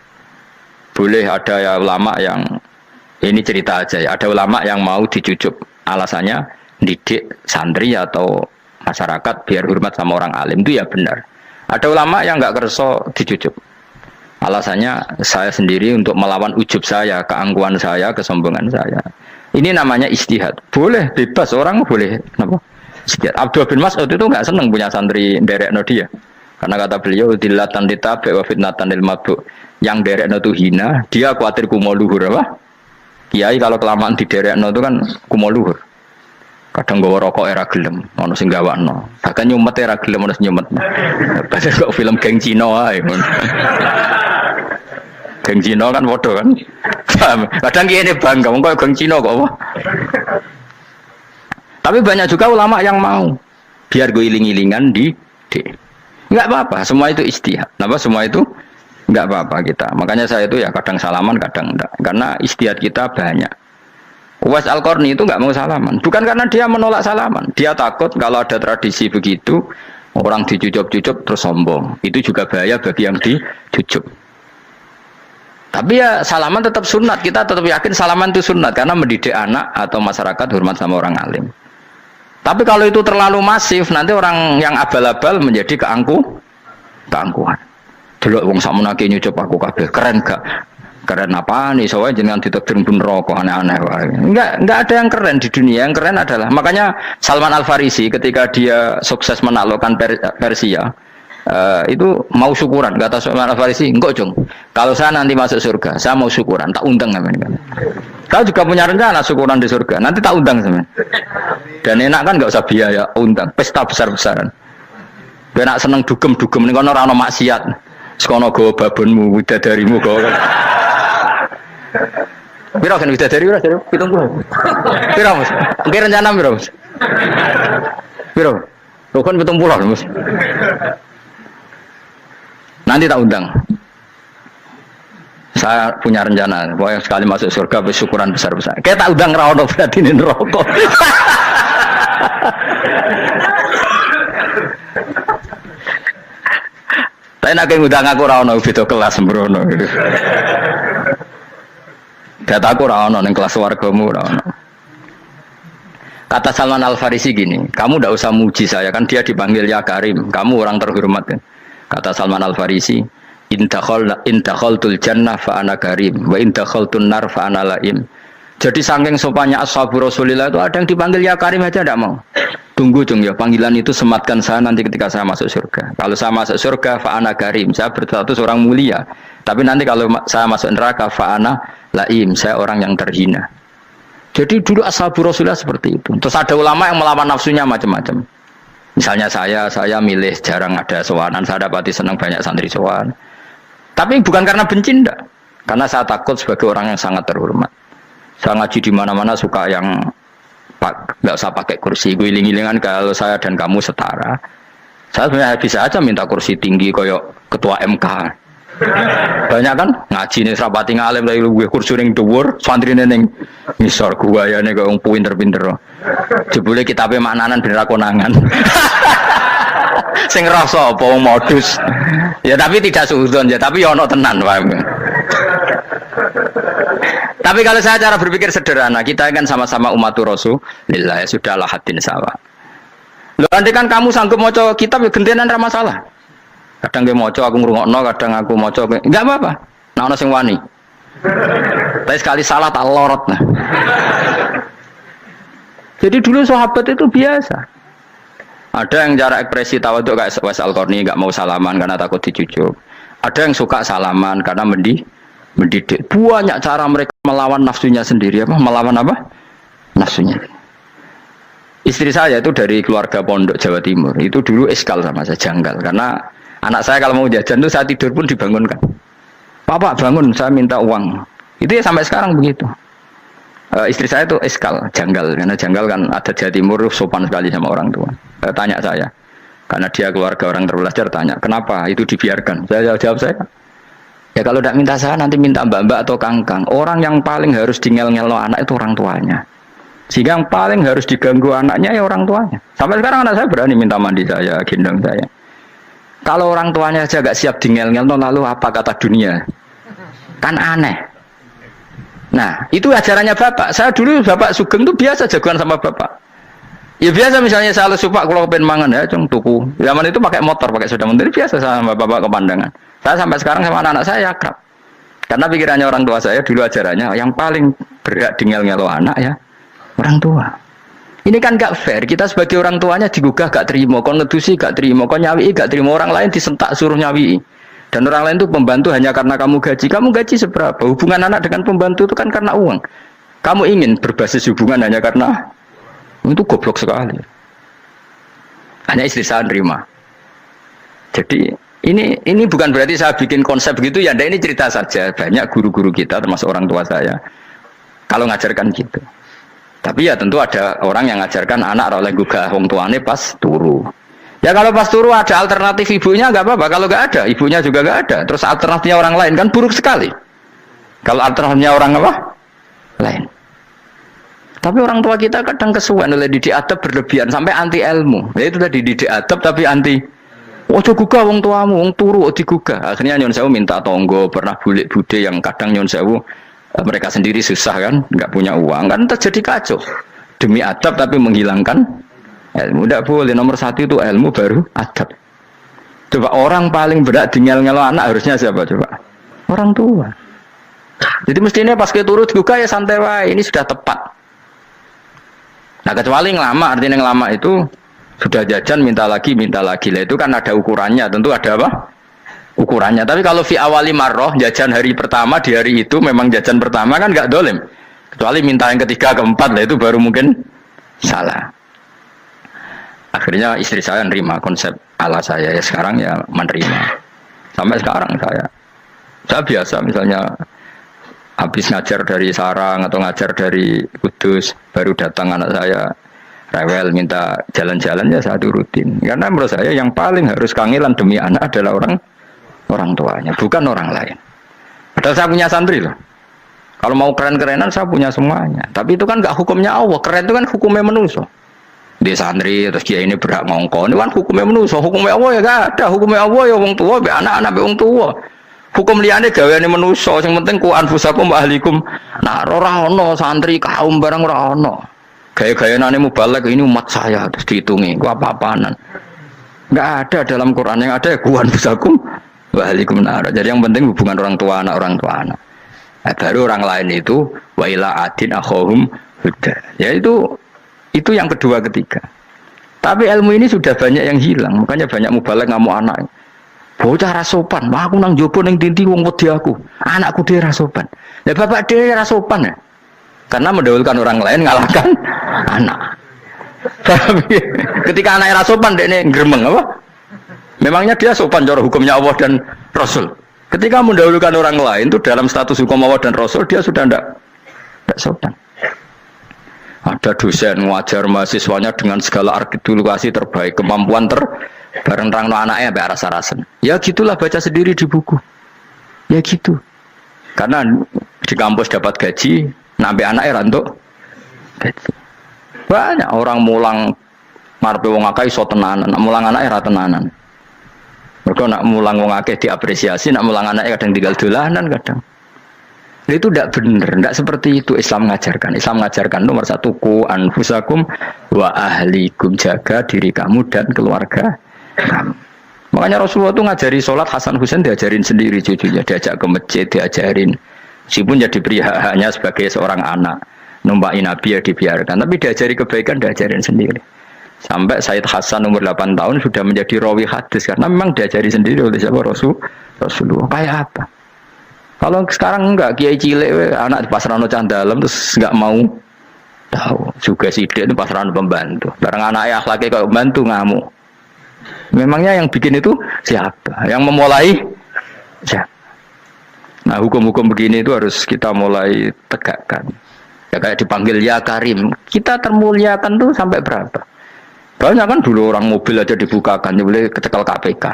Boleh ada ya ulama yang ini cerita aja ya. Ada ulama yang mau dicucuk. Alasannya didik santri atau masyarakat biar hormat sama orang alim, itu ya benar. Ada ulama yang nggak kerso dicucuk. Alasannya saya sendiri untuk melawan ujub saya, keangkuhan saya, kesombongan saya. Ini namanya istihad. Boleh, bebas, orang boleh. Kenapa? Istihad. Abdullah bin Mas'ud itu nggak senang punya santri derekno dia. Karena kata beliau, dilatan ditabe wa fitnatan lil mabuk. Yang derekno itu hina, dia khawatir kumo luhur apa? Kiai kalau kelamaan di derekno itu kan kumo luhur. Kadang gawa rokok era gelem, ono sing gawakno. Bahkan nyumet era gelem ono sing nyumet. Padahal kok film geng Cina ae. Geng Cina kan bodoh kan. Kadang kene bangga wong kok geng Cina kok apa. Tapi banyak juga ulama yang mau biar gue iling-ilingan di enggak apa-apa, semua itu istihad. Kenapa semua itu enggak apa-apa kita. Makanya saya itu ya kadang salaman, kadang enggak. Karena istihad kita banyak. Uwais Al-Qarni itu enggak mau salaman. Bukan karena dia menolak salaman. Dia takut kalau ada tradisi begitu, orang dicucup-cucup terus sombong. Itu juga bahaya bagi yang dicucup. Tapi ya salaman tetap sunat. Kita tetap yakin salaman itu sunat. Karena mendidik anak atau masyarakat hormat sama orang alim. Tapi kalau itu terlalu masif, nanti orang yang abal-abal menjadi keangkuhan. Delok wong sakmenake nyucup aku kabeh, keren gak? Keren apa nih? Soalnya jenengan ditakdir pun rokok aneh-aneh. Enggak ada yang keren di dunia. Yang keren adalah makanya Salman Al Farisi ketika dia sukses menaklukkan Persia, itu mau syukuran. Kata Salman Al Farisi, enggak Jong. Kalau saya nanti masuk surga, saya mau syukuran. Tak undang kan? Kau juga punya rencana syukuran di surga. Nanti tak undang sama. Dan enak kan nggak usah biaya undang. Pesta besar-besaran. Enak seneng dugem-dugem nih kono ora ono maksiat. Sekono go babonmu, widadarimu go. Piro kan widadari ora jare 70. Piro Mas? Oke rencana piro Mas? Piro? Rukun 70 Mas. Nanti tak undang. Saya punya rencana, pokoknya sekali masuk surga bersyukuran besar-besar. Kayak tak undang ra ono berarti ning neraka. Tapi nak ngundang aku ra ono beda kelas sembrono. Data aku ra ono ning kelas wargamu ra ono. Kata Salman Al Farisi gini, kamu ndak usah muji saya kan dia dipanggil ya Karim, kamu orang terhormat kan. Kata Salman Al Farisi, indakhaltul jannah fa ana karim wa indakhaltun nar fa ana laim. Jadi saking sopannya ashabu Rasulillah itu ada yang dipanggil ya Karim aja tidak mau. Tunggu Jung ya, panggilan itu sematkan saya nanti ketika saya masuk surga. Kalau saya masuk surga fa ana karim, saya berstatus orang mulia. Tapi nanti kalau saya masuk neraka fa ana laim, saya orang yang terhina. Jadi dulu ashabu Rasulillah seperti itu. Terus ada ulama yang melawan nafsunya macam-macam. Misalnya saya milih jarang ada sowanan, saya dapati senang banyak santri sowan. Tapi bukan karena benci enggak. Karena saya takut sebagai orang yang sangat terhormat. Saya ngaji di mana-mana suka yang enggak usah pakai kursi, guling-gilingan kalau saya dan kamu setara. Saya sebenarnya bisa aja minta kursi tinggi koyok ketua MK. Banyak kan ngaji nih serapati ngalim dari gue kursi ning dhuwur, santri ning ngisor guayane kok wong pinter-pinter. Jebule kitabe maknanan ben ra konangan. Sing rasa apa wong modus. Ya tapi tidak suudzon ya, tapi ya ono tenan paham. Tapi kalau saya cara berpikir sederhana, kita kan sama-sama umatur Rasulillah, ya sudahlah hadin sawa. Loh nanti kan kamu sanggup maca kitab ya gentenan ra masalah. Kadang gue moco aku ngrungokno, kadang aku moco enggak apa-apa. Nah ono sing wani. Tapi sekali salah tak lorot nah. Jadi dulu sahabat itu biasa. Ada yang cara ekspresi tawadhu kayak Uwais Al-Qarni enggak mau salaman karena takut dicucuk. Ada yang suka salaman karena mendidik. Banyak cara mereka melawan nafsunya sendiri apa? Melawan apa? nafsunya. Istri saya itu dari keluarga pondok Jawa Timur. Itu dulu eskal sama saya, janggal. Karena anak saya kalau mau jajan itu saya tidur pun dibangunkan. Pak bangun, saya minta uang. Itu ya sampai sekarang begitu. Istri saya itu eskal, janggal. Karena janggal kan ada Jawa Timur sopan sekali sama orang tua. Tanya saya. Karena dia keluarga orang terpelajar, tanya, kenapa itu dibiarkan? Saya jawab saya. Ya kalau tidak minta saya, nanti minta mbak-mbak atau kangkang. Orang yang paling harus ngel-ngelo anak itu orang tuanya. Sehingga yang paling harus diganggu anaknya ya orang tuanya. Sampai sekarang anak saya berani minta mandi saya, gendong saya. Kalau orang tuanya aja gak siap ngel-ngel, lalu apa kata dunia? Kan aneh. Nah, itu ajarannya bapak. Saya dulu bapak Sugeng itu biasa jagoan sama bapak. Ya biasa misalnya saya lesu pak kalau pengen mangan ya, cung tuku. Zaman itu pakai motor, pakai sepeda motor biasa sama bapak ke pandangan. Saya sampai sekarang sama anak-anak saya akrab. Karena pikirannya orang tua saya dulu ajarannya yang paling berat ngel-ngelo anak ya orang tua. Ini kan gak fair. Kita sebagai orang tuanya digugah gak terima, kon ngedusi gak terima, kon nyawi gak terima, orang lain disentak suruh nyawi. Dan orang lain itu pembantu hanya karena kamu gaji. Kamu gaji seberapa? Hubungan anak dengan pembantu itu kan karena uang. Kamu ingin berbasis hubungan hanya karena itu goblok sekali. Hanya istri saya nerima. Jadi ini bukan berarti saya bikin konsep gitu ya. Ini cerita saja. Banyak guru-guru kita termasuk orang tua saya kalau ngajarkan gitu. Tapi ya tentu ada orang yang ngajarkan anak oleh gugah wong tuane pas turu. Ya kalau pas turu ada alternatif ibunya nggak apa-apa. Kalau nggak ada, ibunya juga nggak ada. Terus alternatifnya orang lain kan buruk sekali. Kalau alternatifnya orang apa? Lain. Tapi orang tua kita kadang kesuwen oleh didik adab berlebihan sampai anti ilmu. Ya itu tadi didik adab tapi anti. Ojo gugah wong tuamu, wong turu digugah. Akhirnya nyon sewu minta tonggo, pernah bulik bude yang kadang nyon sewu mereka sendiri susah kan, nggak punya uang kan terjadi kacau. Demi adab tapi menghilangkan ilmu. Tidak boleh. Nomor satu itu ilmu baru adab. Coba orang paling berat ngel-ngelo anak harusnya siapa coba? Orang tua. Jadi mestinya pas kita turut juga ya santai wae. Ini sudah tepat. Nah kecuali ngelama, artinya ngelama itu sudah jajan minta lagi lah itu kan ada ukurannya. Tentu ada apa? Ukurannya. Tapi kalau fi awali marroh jajan hari pertama di hari itu memang jajan pertama kan nggak dolim. Kecuali minta yang ketiga keempat lah itu baru mungkin salah. Akhirnya istri saya nerima konsep ala saya ya sekarang ya menerima. Sampai sekarang saya biasa misalnya habis ngajar dari Sarang atau ngajar dari Kudus baru datang anak saya rewel minta jalan-jalan ya saya turutin. Karena menurut saya yang paling harus kangelan demi anak adalah orang tuanya, bukan orang lain. Padahal saya punya santri loh. Kalau mau keren-kerenan saya punya semuanya. Tapi itu kan nggak hukumnya Allah. Keren itu kan hukumnya manusia. Dia santri terus dia ini berhak ngongkon. Ini kan hukumnya manusia. Hukumnya Allah ya gak ada. Hukumnya Allah ya wong tua, be anak-anak be wong tua. Hukum liane gaweane manusia. Yang penting ku anfusakum wa ahlikum. Nah, ora ono santri kaum barang ora ono. Gaya-gayanane mubalek ini umat saya terus dihitungi. Ku apa-apaanan. Enggak ada dalam Quran. Yang ada ya ku anfusakum wa ahlikum nar. Jadi yang penting hubungan orang tua anak. Nah, baru orang lain itu wa ila adin akhahum huda. Ya itu yang kedua ketiga. Tapi ilmu ini sudah banyak yang hilang. Makanya banyak mubalek ngamuk anak. Bocah rasopan, aku nang jopo ning tinti wong wedi aku. Anakku dhewe rasopan. Lah bapak dhewe rasopan ya. Karena mendahulukan orang lain ngalahkan anak. Tapi ketika anaknya rasopan dekne gremeng apa? Memangnya dia sopan cara hukumnya Allah dan Rasul. Ketika mendahulukan orang lain itu dalam status hukum Allah dan Rasul dia sudah tidak sopan. Ada dosen ngajar mahasiswanya dengan segala artikulasi terbaik, kemampuan bareng rangno anaknya sampai rasa-rasen. Ya gitulah baca sendiri di buku. Ya gitu. Karena di kampus dapat gaji, nampi anaknya rantuk gaji. Banyak orang mulang marpe wong akeh iso tenanan, mulang anaknya ra tenanan. Mergo nak mulang wong akeh diapresiasi, nak mulang anaknya kadang tinggal dolanan kadang. Itu tidak benar, tidak seperti itu Islam mengajarkan. Islam mengajarkan nomor satu ku anfusakum wa ahlikum, jaga diri kamu dan keluarga kamu. Makanya Rasulullah itu ngajari sholat Hasan Husain diajarin sendiri cucunya, diajak ke masjid diajarin. Meskipun jadi hanya sebagai seorang anak, numpaki Nabi ya dibiarkan, tapi diajari kebaikan diajarin sendiri. Sampai Said Hasan umur 8 tahun sudah menjadi rawi hadis karena memang diajari sendiri oleh siapa Rasulullah. Kayak apa? Kalau sekarang enggak, kiai cilik anak di pasrano cah dalam terus enggak mau Tahu. Juga sidik itu pasaran pembantu. Barang anaknya akhlaknya kayak pembantu ngamuk. Memangnya yang bikin itu siapa? Yang memulai siapa? Nah, hukum-hukum begini itu harus kita mulai tegakkan. Ya kayak dipanggil ya Karim. Kita termuliakan tuh sampai berapa? Banyak kan dulu orang mobil aja dibukakan, dia boleh kecekel KPK.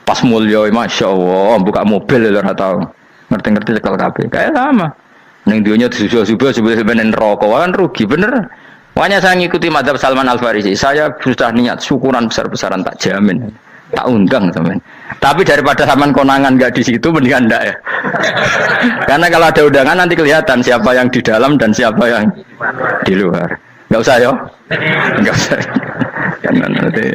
Pas mulia, masya Allah, buka mobil ya tahu. Ngerti-ngerti cekel KPK. Kayak sama. Neng dunia subuh-subuh sebenarnya rokok kan rugi bener. Makanya saya ngikuti mazhab Salman Al Farisi. Saya sudah niat syukuran besar-besaran tak jamin. Tak undang teman. Tapi daripada saman konangan nggak di situ mendingan enggak ya. Karena kalau ada undangan nanti kelihatan siapa yang di dalam dan siapa yang di luar. Nggak usah ya. Nggak usah. Karena nanti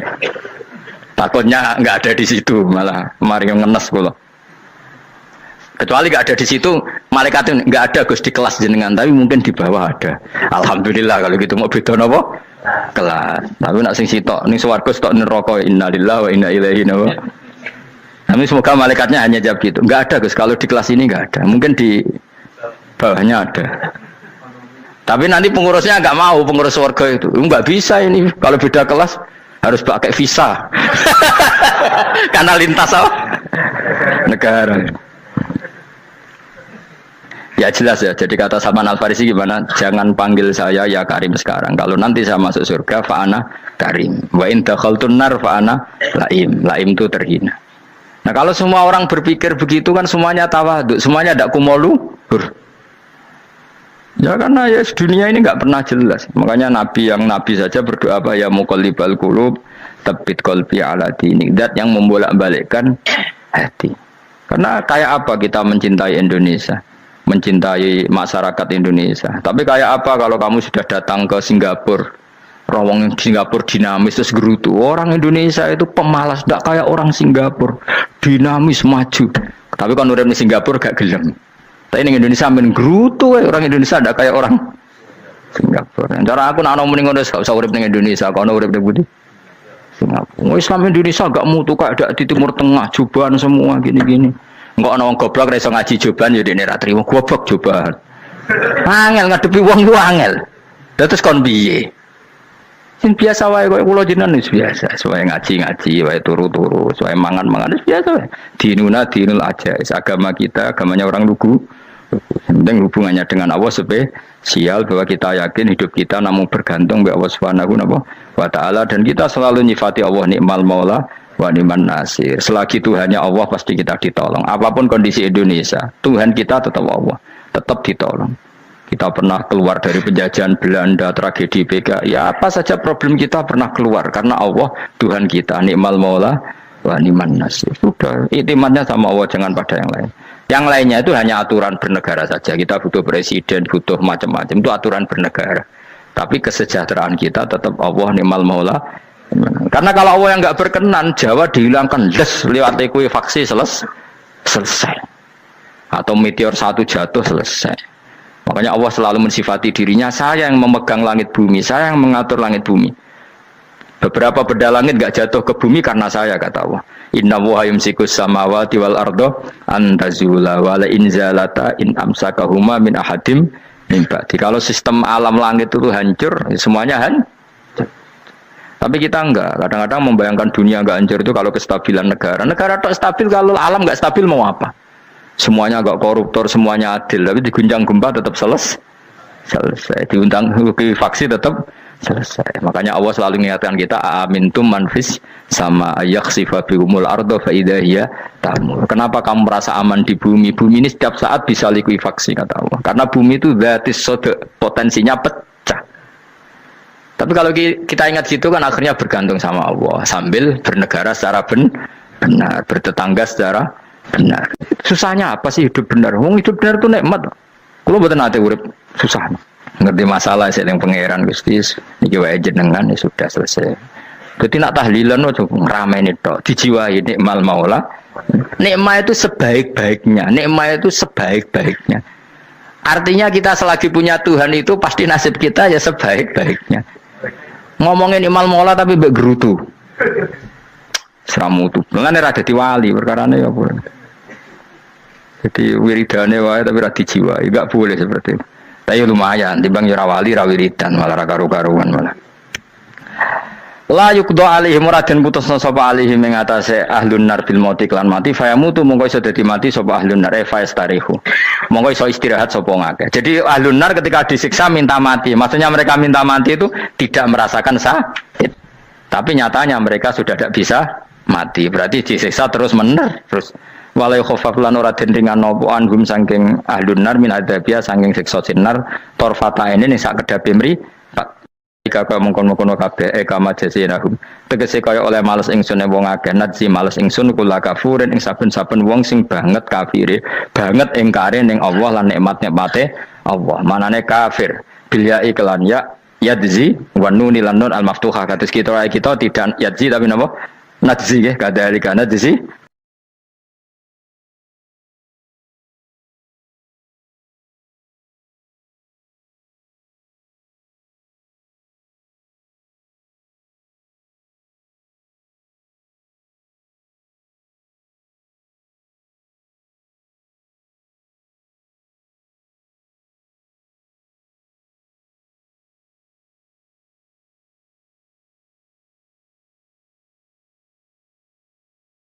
takutnya nggak ada di situ malah mari yang ngenes pula. Kecuali nggak ada di situ, malaikat itu nggak ada Gus di kelas jenengan, tapi mungkin di bawah ada. Alhamdulillah kalau gitu mau beda apa? Kelas. Tapi nak sing sitok ning swarga sitok neraka innalillahi wa inna ilaihi raji'un. Tapi semoga malaikatnya hanya jawab gitu. Nggak ada Gus, kalau di kelas ini nggak ada. Mungkin di bawahnya ada. Tapi nanti pengurusnya nggak mau, pengurus swarga itu. Nggak bisa ini kalau beda kelas harus pakai visa. Karena lintas apa? Negara. Ya jelas ya, jadi kata Salman Al Farisi gimana? Jangan panggil saya ya Karim sekarang. Kalau nanti saya masuk surga, fa'ana Karim. Wa in dakhaltun nar fa'ana Laim. Laim itu terhina. Nah kalau semua orang berpikir begitu kan semuanya tawadhu, semuanya tidak kumoluhur. Ya karena ya dunia ini nggak pernah jelas. Makanya Nabi yang Nabi saja berdoa apa ya muqallibal qulub, tsabbit qalbi ala dinik. Dat yang membolak-balikkan hati. Karena kayak apa kita mencintai Indonesia? Mencintai masyarakat Indonesia. Tapi kayak apa kalau kamu sudah datang ke Singapura, rawang Singapura dinamis terus gerutu. Orang Indonesia itu pemalas, tidak kayak orang Singapura, dinamis maju. Tapi kalau orang di Singapura gak gelem. Tapi di Indonesia main gerutu, orang Indonesia tidak kayak orang Singapura. Cara aku nak ngomong ngono gak usah urip ning Indonesia, kalau urip di Budi. Singapura. Islam Indonesia gak mutu kayak di Timur Tengah, jubahan semua gini-gini. Enggak ana wong goblok ra iso ngaji joban ya dene ra trimo goblok joban. Angel ngadepi wong ku angel. Terus kon piye? Sing biasa wae kok kula jenengan wis biasa, wae ngaji-ngaji, wae turu-turu, wae mangan-mangan wis biasa wae. Dinuna dinul aja, agama kita, agamanya orang lugu. Penting hubungannya dengan Allah spesial bahwa kita yakin hidup kita namun bergantung kepada Allah Subhanahu wa taala dan kita selalu nyifati Allah nikmal maula wa ni'man nasir. Selagi Tuhannya Allah pasti kita ditolong. Apapun kondisi Indonesia, Tuhan kita tetap Allah, tetap ditolong. Kita pernah keluar dari penjajahan Belanda, tragedi PKI, ya apa saja problem kita pernah keluar karena Allah Tuhan kita, nikmal maula wa ni'man nasir. Sudah, iktimatnya sama Allah, jangan pada yang lain. Yang lainnya itu hanya aturan bernegara saja. Kita butuh presiden, butuh macam-macam, itu aturan bernegara. Tapi kesejahteraan kita tetap Allah nikmal maula. Karena kalau Allah yang nggak berkenan, Jawa dihilangkan, lewat ekuifaksi selesai. Atau meteor satu jatuh selesai. Makanya Allah selalu mensifati dirinya, saya yang memegang langit bumi, saya yang mengatur langit bumi. Beberapa benda langit nggak jatuh ke bumi karena saya, kata Allah. Inna wa yumsikus samawati wal ardo antazula wala inzalata in amsakahuma min ahadim min ba'di. Kalau sistem alam langit itu hancur, semuanya hancur. Tapi kita enggak, kadang-kadang membayangkan dunia enggak hancur itu kalau kestabilan negara. Negara tak stabil, kalau alam enggak stabil mau apa? Semuanya enggak koruptor, semuanya adil, tapi diguncang gempa tetap selesai. Diundang faksi tetap selesai. Makanya Allah selalu mengingatkan kita, amintum manfis sama yakhsifa bihumul ardo fa idza hiya tamur. Kenapa kamu merasa aman di bumi? Bumi ini setiap saat bisa likuifaksi, kata Allah. Karena bumi itu dzatis sodok, potensinya pecah. Tapi kalau kita ingat situ kan akhirnya bergantung sama Allah sambil bernegara secara benar, bertetangga secara benar. Susahnya apa sih hidup benar? Wong hidup benar itu nikmat. Kalau mboten nate urip susah. Ngerti masalah sing pangeran Gusti niki wae jenengan ya sudah selesai. Dadi nak tahlilan ojo ngrameni tok, dijiwai nikmal maula. Nikmat itu sebaik-baiknya, nikmat itu sebaik-baiknya. Artinya kita selagi punya Tuhan itu pasti nasib kita ya sebaik-baiknya. Ngomongin imal mola tapi mbek gerutu. Seramutu. Mulane ra dadi wali perkarane ya boleh. Jadi wiridane wae tapi ra dijiwai, enggak boleh seperti itu. Tapi lumayan, timbang ora wali ra wiridan malah ra karu-karuan malah. La yuqda alaihim muraden putusna sapa alaihim ing atase ahlun nar bil mauti klan mati fayamutu mongko iso dadi mati sapa ahlun nar fayastarihu. Mongko iso istirahat sapa ngakeh. Jadi ahlun nar ketika disiksa minta mati. Maksudnya mereka minta mati itu tidak merasakan sakit. Tapi nyatanya mereka sudah tidak bisa mati. Berarti disiksa terus terus walai khofaf lan ora den ringan napa anhum saking ahlun nar min adzabia saking siksa sinar torfata ini ning sak kedape mri jika kaya mengkono-kono kabeh kama jasinahum tegese kaya oleh males ingsun wong akeh nadzi males ingsun kula kafurin ing saben-saben wong sing banget kafire banget ingkare ning Allah lan nikmat-nikmate Allah manane kafir bilya iklan ya yadzi wa nun lan nun al maftuhah kados kita tidak yadzi tapi napa nadzi nggih kadhalika nadzi